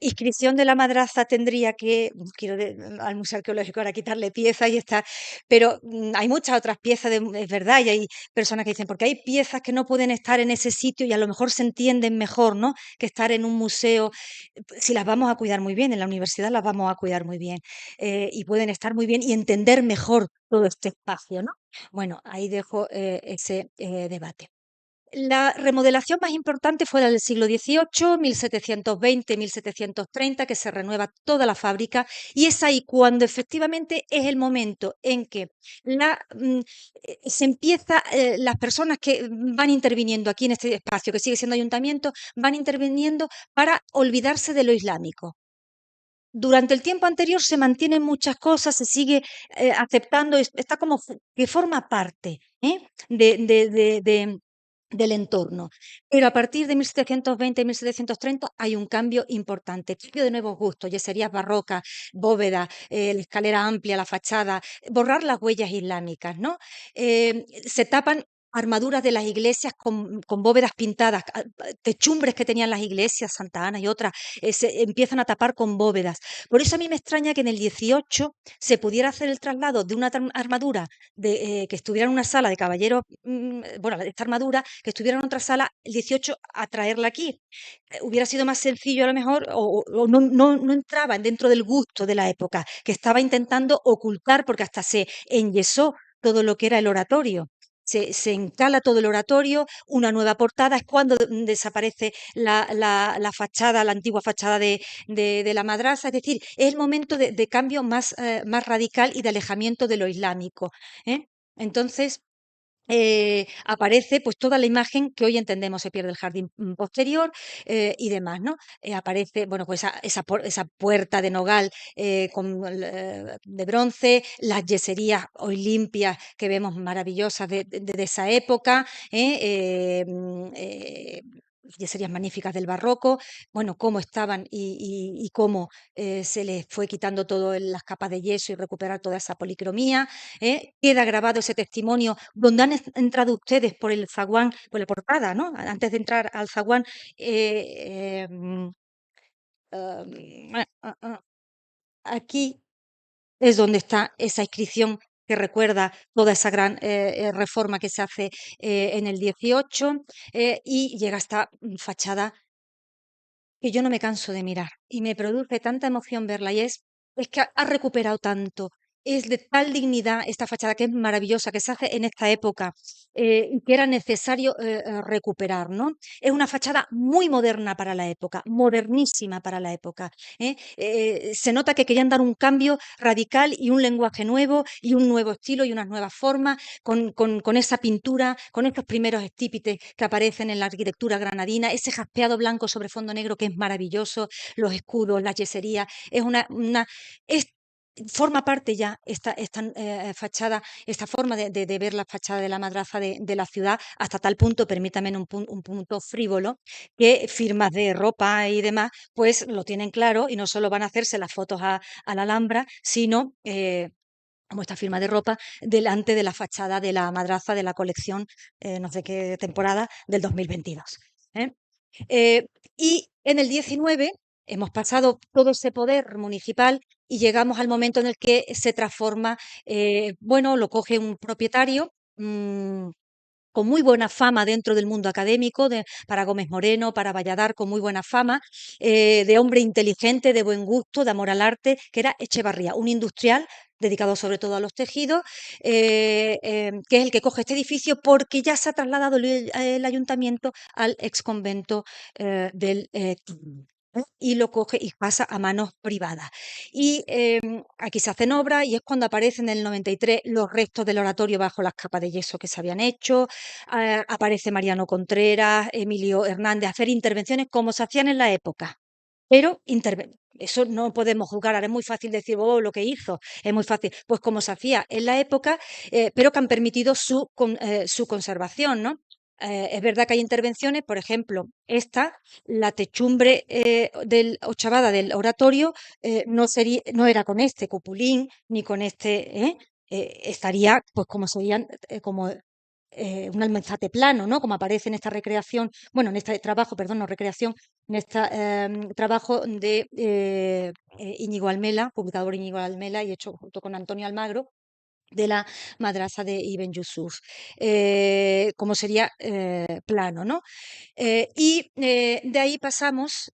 Inscripción de la madraza tendría que, quiero al Museo Arqueológico ahora quitarle piezas y está, pero hay muchas otras piezas, es verdad, y hay personas que dicen, porque hay piezas que no pueden estar en ese sitio y a lo mejor se entienden mejor, ¿no? Que estar en un museo, si las vamos a cuidar muy bien, en la universidad las vamos a cuidar muy bien, y pueden estar muy bien y entender mejor todo este espacio, ¿no? Bueno, ahí dejo ese debate. La remodelación más importante fue la del siglo XVIII, 1720-1730, que se renueva toda la fábrica, y es ahí cuando efectivamente es el momento en que se empieza, las personas que van interviniendo aquí en este espacio, que sigue siendo ayuntamiento, van interviniendo para olvidarse de lo islámico. Durante el tiempo anterior se mantienen muchas cosas, se sigue aceptando, está como que forma parte del entorno. Pero a partir de 1720 y 1730 hay un cambio importante, cambio de nuevos gustos, yeserías barrocas, bóveda, la escalera amplia, la fachada, borrar las huellas islámicas, ¿no? Se tapan armaduras de las iglesias con bóvedas pintadas, techumbres que tenían las iglesias, Santa Ana y otras, se empiezan a tapar con bóvedas. Por eso a mí me extraña que en el 18 se pudiera hacer el traslado de una armadura que estuviera en una sala de caballeros, bueno, esta armadura, que estuviera en otra sala, el 18 a traerla aquí. Hubiera sido más sencillo a lo mejor, o no entraba dentro del gusto de la época, que estaba intentando ocultar, porque hasta se enyesó todo lo que era el oratorio. Se encala todo el oratorio, una nueva portada, es cuando desaparece la fachada, la antigua fachada de la madrasa, es decir, es el momento de cambio más radical y de alejamiento de lo islámico, ¿eh? Entonces, aparece pues toda la imagen que hoy entendemos, se pierde el jardín posterior y demás, ¿no? Aparece, bueno, pues esa puerta de nogal de bronce, las yeserías hoy limpias que vemos maravillosas de esa época, yeserías magníficas del barroco, bueno, cómo estaban y cómo se les fue quitando todas las capas de yeso y recuperar toda esa policromía. Queda grabado ese testimonio donde han entrado ustedes por el zaguán, por la portada, ¿no? Antes de entrar al zaguán, eh, em, aquí es donde está esa inscripción que recuerda toda esa gran reforma que se hace en el 18 y llega esta fachada que yo no me canso de mirar y me produce tanta emoción verla y es que ha recuperado tanto, es de tal dignidad esta fachada que es maravillosa, que se hace en esta época y que era necesario recuperar, ¿no? Es una fachada muy moderna para la época, modernísima para la época. Se nota que querían dar un cambio radical y un lenguaje nuevo y un nuevo estilo y unas nuevas formas con esa pintura, con estos primeros estípites que aparecen en la arquitectura granadina, ese jaspeado blanco sobre fondo negro que es maravilloso, los escudos, la yesería, es es, forma parte ya esta fachada, esta forma de ver la fachada de la madraza de la ciudad, hasta tal punto, permítame un punto frívolo, que firmas de ropa y demás, pues lo tienen claro y no solo van a hacerse las fotos a la Alhambra, sino como esta firma de ropa, delante de la fachada de la madraza de la colección, no sé qué temporada, del 2022. ¿Eh? Eh, y en el 19 hemos pasado todo ese poder municipal y llegamos al momento en el que se transforma, bueno, lo coge un propietario. Con muy buena fama dentro del mundo académico, para Gómez Moreno, para Valladar, con muy buena fama, de hombre inteligente, de buen gusto, de amor al arte, que era Echevarría, un industrial dedicado sobre todo a los tejidos, que es el que coge este edificio porque ya se ha trasladado el ayuntamiento al exconvento del y lo coge y pasa a manos privadas. Y aquí se hacen obras y es cuando aparecen en el 93 los restos del oratorio bajo las capas de yeso que se habían hecho, aparece Mariano Contreras, Emilio Hernández, a hacer intervenciones como se hacían en la época. Pero eso no podemos juzgar, ahora es muy fácil decir, oh, lo que hizo, es muy fácil, pues como se hacía en la época, pero que han permitido su conservación, ¿no? Es verdad que hay intervenciones, por ejemplo, la techumbre ochavada del oratorio, no era con este cupulín, ni con estaría pues como serían, como un almenzate plano, ¿no? Como aparece en esta recreación, bueno, en este trabajo, perdón, no recreación, en este trabajo de Íñigo Almela, publicado por Íñigo Almela y hecho junto con Antonio Almagro, de la madraza de Ibn Yusuf, como sería plano, ¿no? De ahí pasamos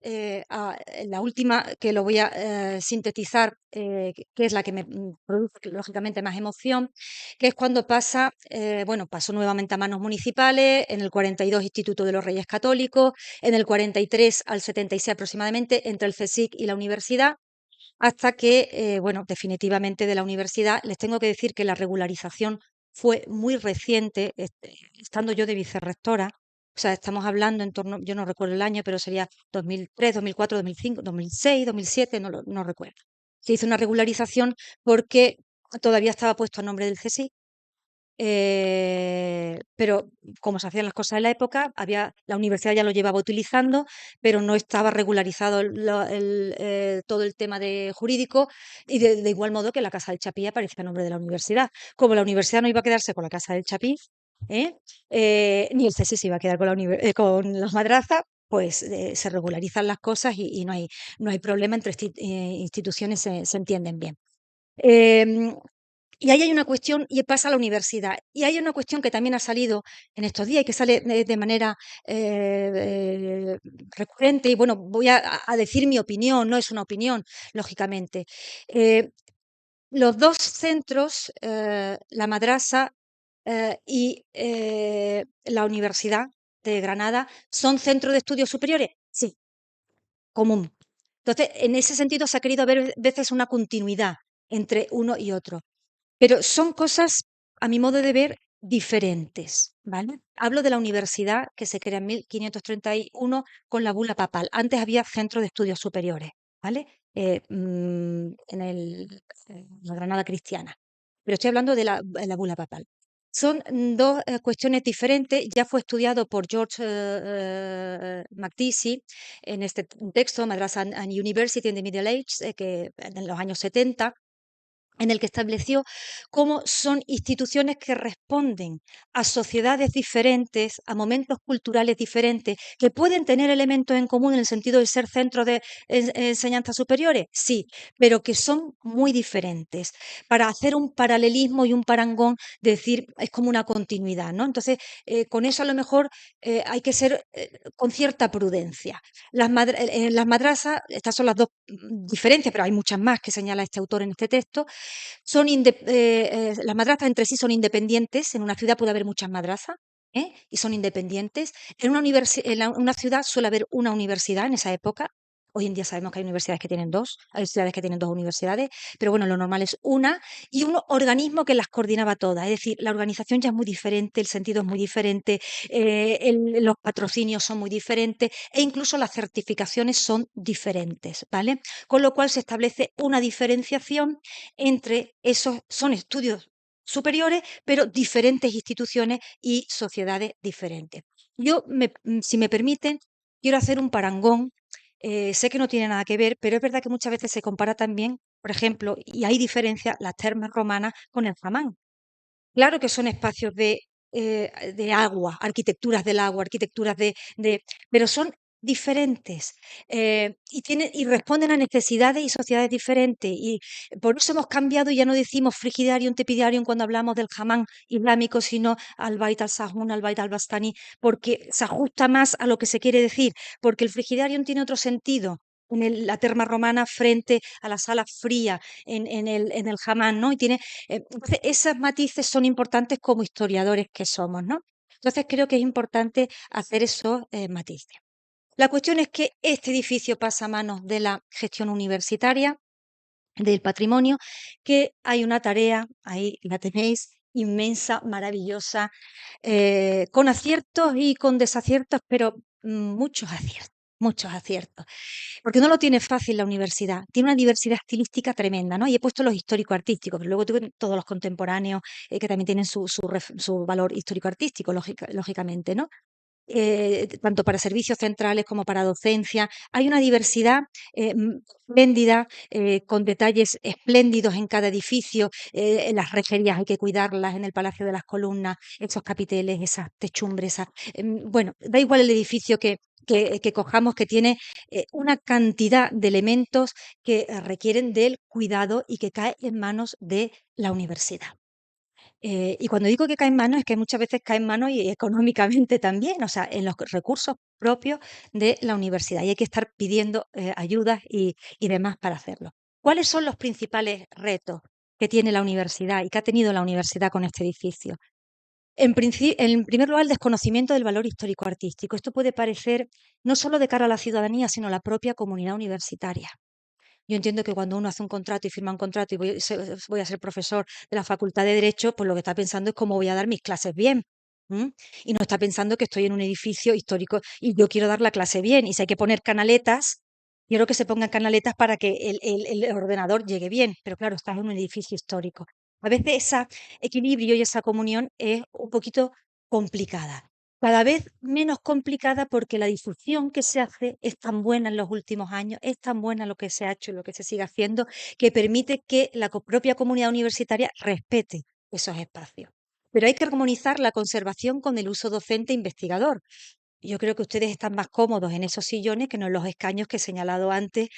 a la última, que lo voy a sintetizar, que es la que me produce lógicamente más emoción, que es cuando bueno, pasó nuevamente a manos municipales, en el 42 Instituto de los Reyes Católicos, en el 43 al 76 aproximadamente, entre el CSIC y la universidad, hasta que, bueno, definitivamente de la universidad, les tengo que decir que la regularización fue muy reciente, estando yo de vicerrectora, o sea, estamos hablando en torno, yo no recuerdo el año, pero sería 2003, 2004, 2005, 2006, 2007, no recuerdo. Se hizo una regularización porque todavía estaba puesto a nombre del CSIC, pero como se hacían las cosas en la época, la universidad ya lo llevaba utilizando, pero no estaba regularizado todo el tema jurídico y de igual modo que la Casa del Chapí aparecía a nombre de la universidad. Como la universidad no iba a quedarse con la Casa del Chapí, ¿eh? Ni el CSI se iba a quedar con las madrazas, pues se regularizan las cosas y no hay problema entre instituciones, se entienden bien. Em, y ahí hay una cuestión, y pasa a la universidad, y hay una cuestión que también ha salido en estos días y que sale de manera recurrente, y bueno, voy a decir mi opinión, no es una opinión, lógicamente. Eh, los dos centros, la madrasa y la Universidad de Granada, ¿son centros de estudios superiores? Sí, común. Entonces, en ese sentido se ha querido ver veces una continuidad entre uno y otro. Pero son cosas, a mi modo de ver, diferentes, ¿vale? Hablo de la universidad que se crea en 1531 con la bula papal. Antes había centros de estudios superiores, ¿vale? En la Granada cristiana. Pero estoy hablando de la bula papal. Son dos cuestiones diferentes. Ya fue estudiado por George Makdisi en este texto, Madrasa and University in the Middle Ages, que en los años 70, en el que estableció cómo son instituciones que responden a sociedades diferentes, a momentos culturales diferentes, que pueden tener elementos en común en el sentido de ser centros de enseñanza superiores, sí, pero que son muy diferentes. Para hacer un paralelismo y un parangón, decir, es como una continuidad, ¿no? Entonces, con eso a lo mejor hay que ser con cierta prudencia. En las madrasas, estas son las dos diferencias, pero hay muchas más que señala este autor en este texto, las madrasas entre sí son independientes, en una ciudad puede haber muchas madrasas, y son independientes. Una ciudad suele haber una universidad en esa época. Hoy en día sabemos que hay universidades que tienen dos, hay ciudades que tienen dos universidades, pero bueno, lo normal es una, y un organismo que las coordinaba todas. Es decir, la organización ya es muy diferente, el sentido es muy diferente, los patrocinios son muy diferentes e incluso las certificaciones son diferentes, ¿vale? Con lo cual se establece una diferenciación entre esos, son estudios superiores, pero diferentes instituciones y sociedades diferentes. Si me permiten, quiero hacer un parangón. Sé que no tiene nada que ver, pero es verdad que muchas veces se compara también, por ejemplo, y hay diferencia, las termas romanas con el Hamán. Claro que son espacios de agua, arquitecturas del agua, arquitecturas pero son diferentes, y responden a necesidades y sociedades diferentes. Y por eso hemos cambiado y ya no decimos frigidarium, tepidarium cuando hablamos del Hamán islámico, sino al Bait al-Sahun, al Bait al-Bastani, porque se ajusta más a lo que se quiere decir, porque el frigidarium tiene otro sentido en la terma romana frente a la sala fría en el Hamán, ¿no? Y tiene entonces, esos matices son importantes como historiadores que somos, ¿no? Entonces, creo que es importante hacer esos matices. La cuestión es que este edificio pasa a manos de la gestión universitaria, del patrimonio, que hay una tarea, ahí la tenéis, inmensa, maravillosa, con aciertos y con desaciertos, pero muchos aciertos. Porque no lo tiene fácil la universidad, tiene una diversidad estilística tremenda, ¿no? Y he puesto los histórico-artísticos, pero luego tengo todos los contemporáneos que también tienen su valor histórico-artístico, lógicamente, ¿no? Tanto para servicios centrales como para docencia. Hay una diversidad espléndida, con detalles espléndidos en cada edificio. En las rejerías hay que cuidarlas, en el Palacio de las Columnas, esos capiteles, esas techumbres. Bueno, da igual el edificio que cojamos, que tiene una cantidad de elementos que requieren del cuidado y que cae en manos de la universidad. Y cuando digo que cae en manos, es que muchas veces cae en manos y económicamente también, o sea, en los recursos propios de la universidad. Y hay que estar pidiendo ayudas y demás para hacerlo. ¿Cuáles son los principales retos que tiene la universidad y que ha tenido la universidad con este edificio? En primer lugar, el desconocimiento del valor histórico-artístico. Esto puede parecer no solo de cara a la ciudadanía, sino a la propia comunidad universitaria. Yo entiendo que cuando uno hace un contrato y firma un contrato y voy a ser profesor de la Facultad de Derecho, pues lo que está pensando es cómo voy a dar mis clases bien. ¿M? Y no está pensando que estoy en un edificio histórico y yo quiero dar la clase bien. Y si hay que poner canaletas, quiero que se pongan canaletas para que el ordenador llegue bien. Pero claro, estás en un edificio histórico. A veces ese equilibrio y esa comunión es un poquito complicada. Cada vez menos complicada porque la difusión que se hace es tan buena en los últimos años, es tan buena lo que se ha hecho y lo que se sigue haciendo, que permite que la propia comunidad universitaria respete esos espacios. Pero hay que armonizar la conservación con el uso docente e investigador. Yo creo que ustedes están más cómodos en esos sillones que no en los escaños que he señalado antes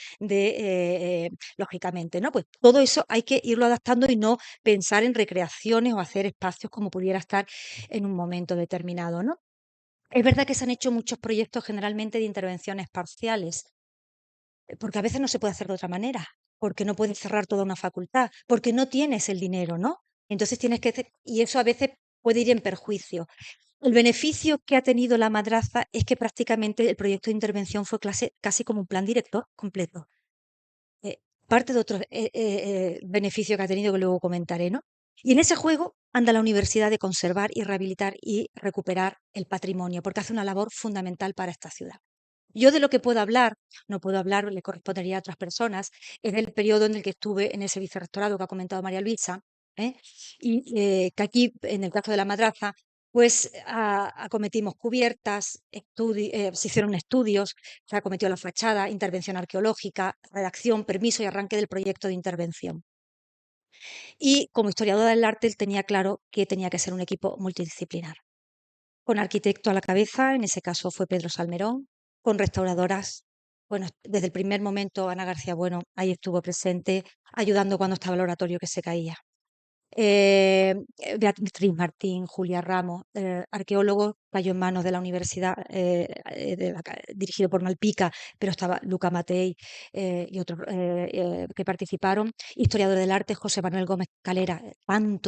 lógicamente, ¿no? Pues todo eso hay que irlo adaptando y no pensar en recreaciones o hacer espacios como pudiera estar en un momento determinado, ¿no? Es verdad que se han hecho muchos proyectos generalmente de intervenciones parciales, porque a veces no se puede hacer de otra manera, porque no puedes cerrar toda una facultad, porque no tienes el dinero, ¿no? Entonces tienes que y eso a veces puede ir en perjuicio. El beneficio que ha tenido la madraza es que prácticamente el proyecto de intervención fue casi como un plan director completo. Eh, Parte de otros beneficios que ha tenido que luego comentaré, ¿no? Y en ese juego anda la universidad de conservar y rehabilitar y recuperar el patrimonio, porque hace una labor fundamental para esta ciudad. Yo de lo que puedo hablar, no puedo hablar, le correspondería a otras personas, es del periodo en el que estuve en ese vicerrectorado que ha comentado María Luisa, ¿eh? Y que aquí, en el caso de la madraza, pues acometimos cubiertas, se hicieron estudios, se acometió la fachada, intervención arqueológica, redacción, permiso y arranque del proyecto de intervención. Y como historiadora del arte, él tenía claro que tenía que ser un equipo multidisciplinar, con arquitecto a la cabeza, en ese caso fue Pedro Salmerón, con restauradoras. Bueno, desde el primer momento Ana García Bueno ahí estuvo presente, ayudando cuando estaba el oratorio que se caía. Beatriz Martín, Julia Ramos, arqueólogo, cayó en manos de la universidad, dirigido por Malpica, pero estaba Luca Matei y otros que participaron. Historiador del arte, José Manuel Gómez Calera,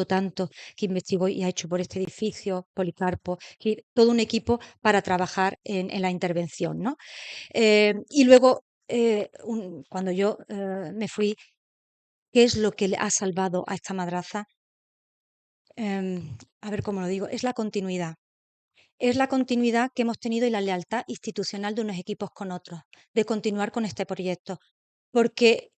tanto que investigó y ha hecho por este edificio, Policarpo, todo un equipo para trabajar en la intervención, ¿no? Y luego, cuando yo me fui, ¿qué es lo que le ha salvado a esta madraza? A ver cómo lo digo, es la continuidad. Es la continuidad que hemos tenido y la lealtad institucional de unos equipos con otros, de continuar con este proyecto. Porque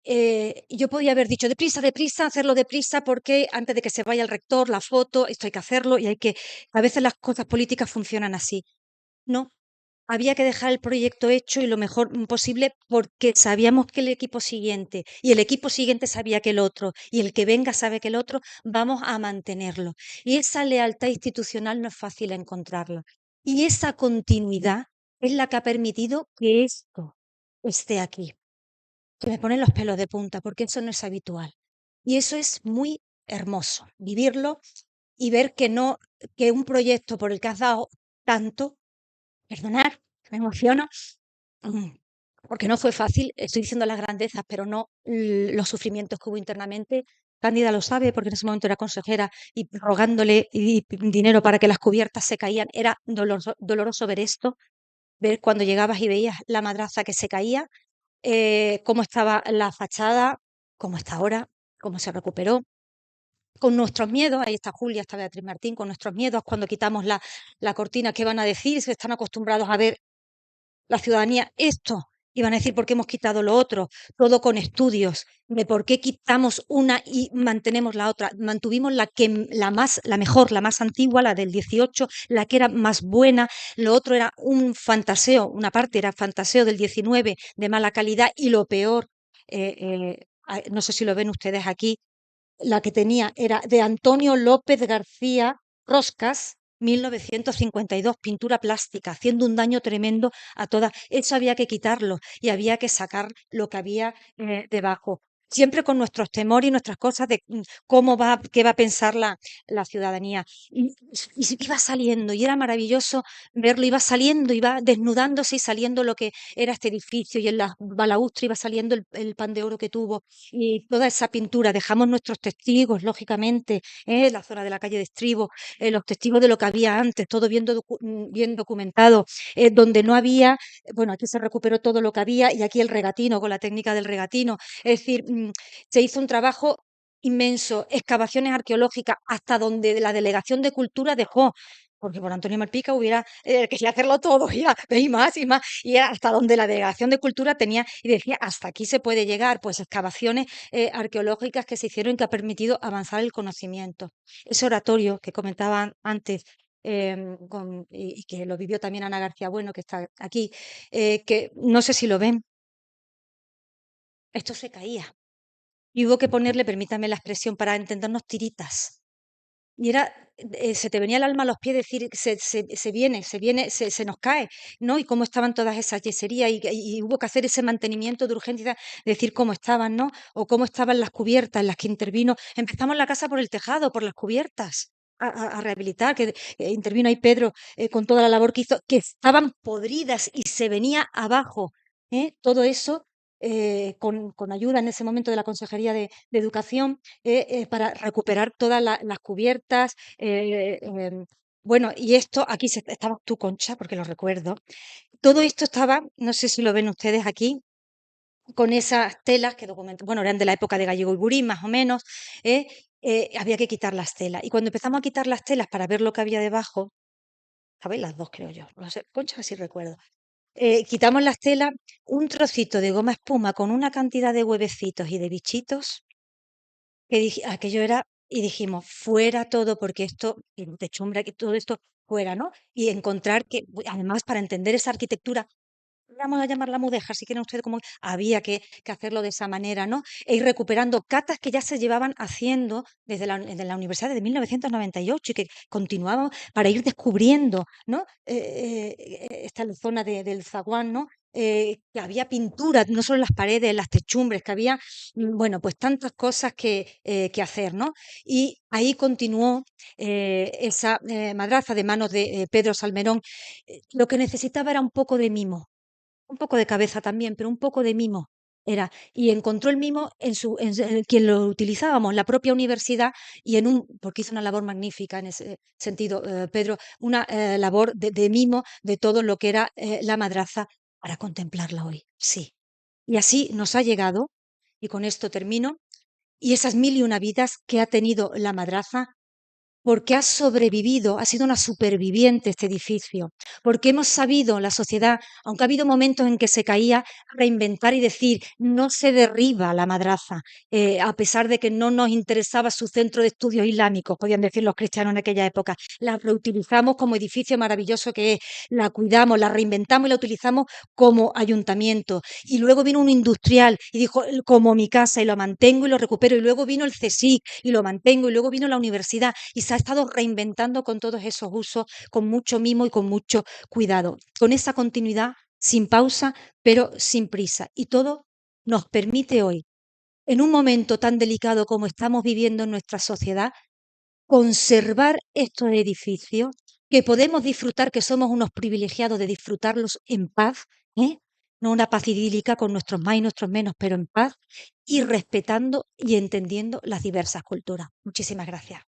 yo podía haber dicho, deprisa, hacerlo deprisa, porque antes de que se vaya el rector, la foto, esto hay que hacerlo y hay que... A veces las cosas políticas funcionan así. No, había que dejar el proyecto hecho y lo mejor posible porque sabíamos que el equipo siguiente y el equipo siguiente sabía que el otro y el que venga sabe que el otro, vamos a mantenerlo. Y esa lealtad institucional no es fácil encontrarla. Y esa continuidad es la que ha permitido que esto esté aquí. Que me ponen los pelos de punta porque eso no es habitual. Y eso es muy hermoso, vivirlo y ver que no, que un proyecto por el que has dado tanto, perdonar, me emociono, mm, porque no fue fácil, estoy diciendo las grandezas, pero no los sufrimientos que hubo internamente. Cándida lo sabe porque en ese momento era consejera y rogándole dinero para que las cubiertas se caían. Era doloroso ver esto, ver cuando llegabas y veías la madraza que se caía, cómo estaba la fachada, cómo está ahora, cómo se recuperó. Con nuestros miedos, ahí está Julia, está Beatriz Martín, con nuestros miedos cuando quitamos la cortina, ¿qué van a decir? Se están acostumbrados a ver la ciudadanía esto, y van a decir por qué hemos quitado lo otro, todo con estudios de por qué quitamos una y mantenemos la otra. Mantuvimos la mejor, la más antigua, la del 18, la que era más buena, lo otro era un fantaseo, una parte era fantaseo del 19 de mala calidad y lo peor, no sé si lo ven ustedes aquí, la que tenía era de Antonio López García Roscas, 1952, pintura plástica, haciendo un daño tremendo a todas. Eso había que quitarlo y había que sacar lo que había debajo. Siempre con nuestros temores y nuestras cosas de cómo va, qué va a pensar la ciudadanía. Y iba saliendo, y era maravilloso verlo, iba saliendo, iba desnudándose y saliendo lo que era este edificio, y en la balaustra iba saliendo el pan de oro que tuvo, y toda esa pintura. Dejamos nuestros testigos, lógicamente, la zona de la calle de Estribo, los testigos de lo que había antes, todo bien documentado, donde no había, bueno, aquí se recuperó todo lo que había y aquí el regatino, con la técnica del regatino. Es decir, se hizo un trabajo inmenso, excavaciones arqueológicas, hasta donde la Delegación de Cultura dejó, porque por Antonio Malpica hubiera quería hacerlo todo, y más, y hasta donde la Delegación de Cultura tenía, y decía, hasta aquí se puede llegar, pues excavaciones arqueológicas que se hicieron y que ha permitido avanzar el conocimiento. Ese oratorio que comentaban antes, y que lo vivió también Ana García Bueno, que está aquí, que no sé si lo ven, esto se caía. Y hubo que ponerle, permítame la expresión para entendernos, tiritas. Y era, se te venía el alma a los pies decir, se nos cae, ¿no? Y cómo estaban todas esas yeserías y hubo que hacer ese mantenimiento de urgencia, decir cómo estaban, ¿no? O cómo estaban las cubiertas en las que intervino. Empezamos la casa por el tejado, por las cubiertas. A rehabilitar, que intervino ahí Pedro con toda la labor que hizo, que estaban podridas y se venía abajo. Todo eso con ayuda en ese momento de la Consejería de Educación, para recuperar todas las cubiertas. Bueno, y esto, aquí estabas tú, Concha, porque lo recuerdo. Todo esto estaba, no sé si lo ven ustedes aquí, con esas telas que bueno, eran de la época de Gallego y Burín, más o menos. ¿eh? Había que quitar las telas. Y cuando empezamos a quitar las telas para ver lo que había debajo, ¿sabéis? Las dos, creo yo. No sé, Concha, sí recuerdo. Quitamos las telas, un trocito de goma espuma con una cantidad de huevecitos y de bichitos que aquello era, y dijimos, fuera todo, porque esto, y techumbre, que todo esto fuera, ¿no? Y encontrar que, además, para entender esa arquitectura, vamos a llamarla mudéjar, si quieren ustedes, como había que hacerlo de esa manera, ¿no? E ir recuperando catas que ya se llevaban haciendo desde la universidad desde 1998 y que continuábamos para ir descubriendo, ¿no? Esta zona del zaguán, ¿no? Que había pintura, no solo en las paredes, en las techumbres, que había, bueno, pues tantas cosas que hacer, ¿no? Y ahí continuó esa madraza de manos de Pedro Salmerón. Lo que necesitaba era un poco de mimo, un poco de cabeza también, pero un poco de mimo era. Y encontró el mimo en quien lo utilizábamos, la propia universidad, porque hizo una labor magnífica en ese sentido, Pedro, una labor de mimo de todo lo que era la madraza para contemplarla hoy. Sí. Y así nos ha llegado, y con esto termino, y esas mil y una vidas que ha tenido la madraza porque ha sobrevivido, ha sido una superviviente este edificio, porque hemos sabido, la sociedad, aunque ha habido momentos en que se caía, reinventar y decir, no se derriba la madraza, a pesar de que no nos interesaba su centro de estudios islámicos, podían decir los cristianos en aquella época, la reutilizamos como edificio maravilloso que es, la cuidamos, la reinventamos y la utilizamos como ayuntamiento. Y luego vino un industrial y dijo, como mi casa, y lo mantengo y lo recupero, y luego vino el CSIC y lo mantengo, y luego vino la universidad, y se ha estado reinventando con todos esos usos, con mucho mimo y con mucho cuidado, con esa continuidad, sin pausa, pero sin prisa. Y todo nos permite hoy, en un momento tan delicado como estamos viviendo en nuestra sociedad, conservar estos edificios que podemos disfrutar, que somos unos privilegiados de disfrutarlos en paz, ¿eh? No una paz idílica con nuestros más y nuestros menos, pero en paz y respetando y entendiendo las diversas culturas. Muchísimas gracias.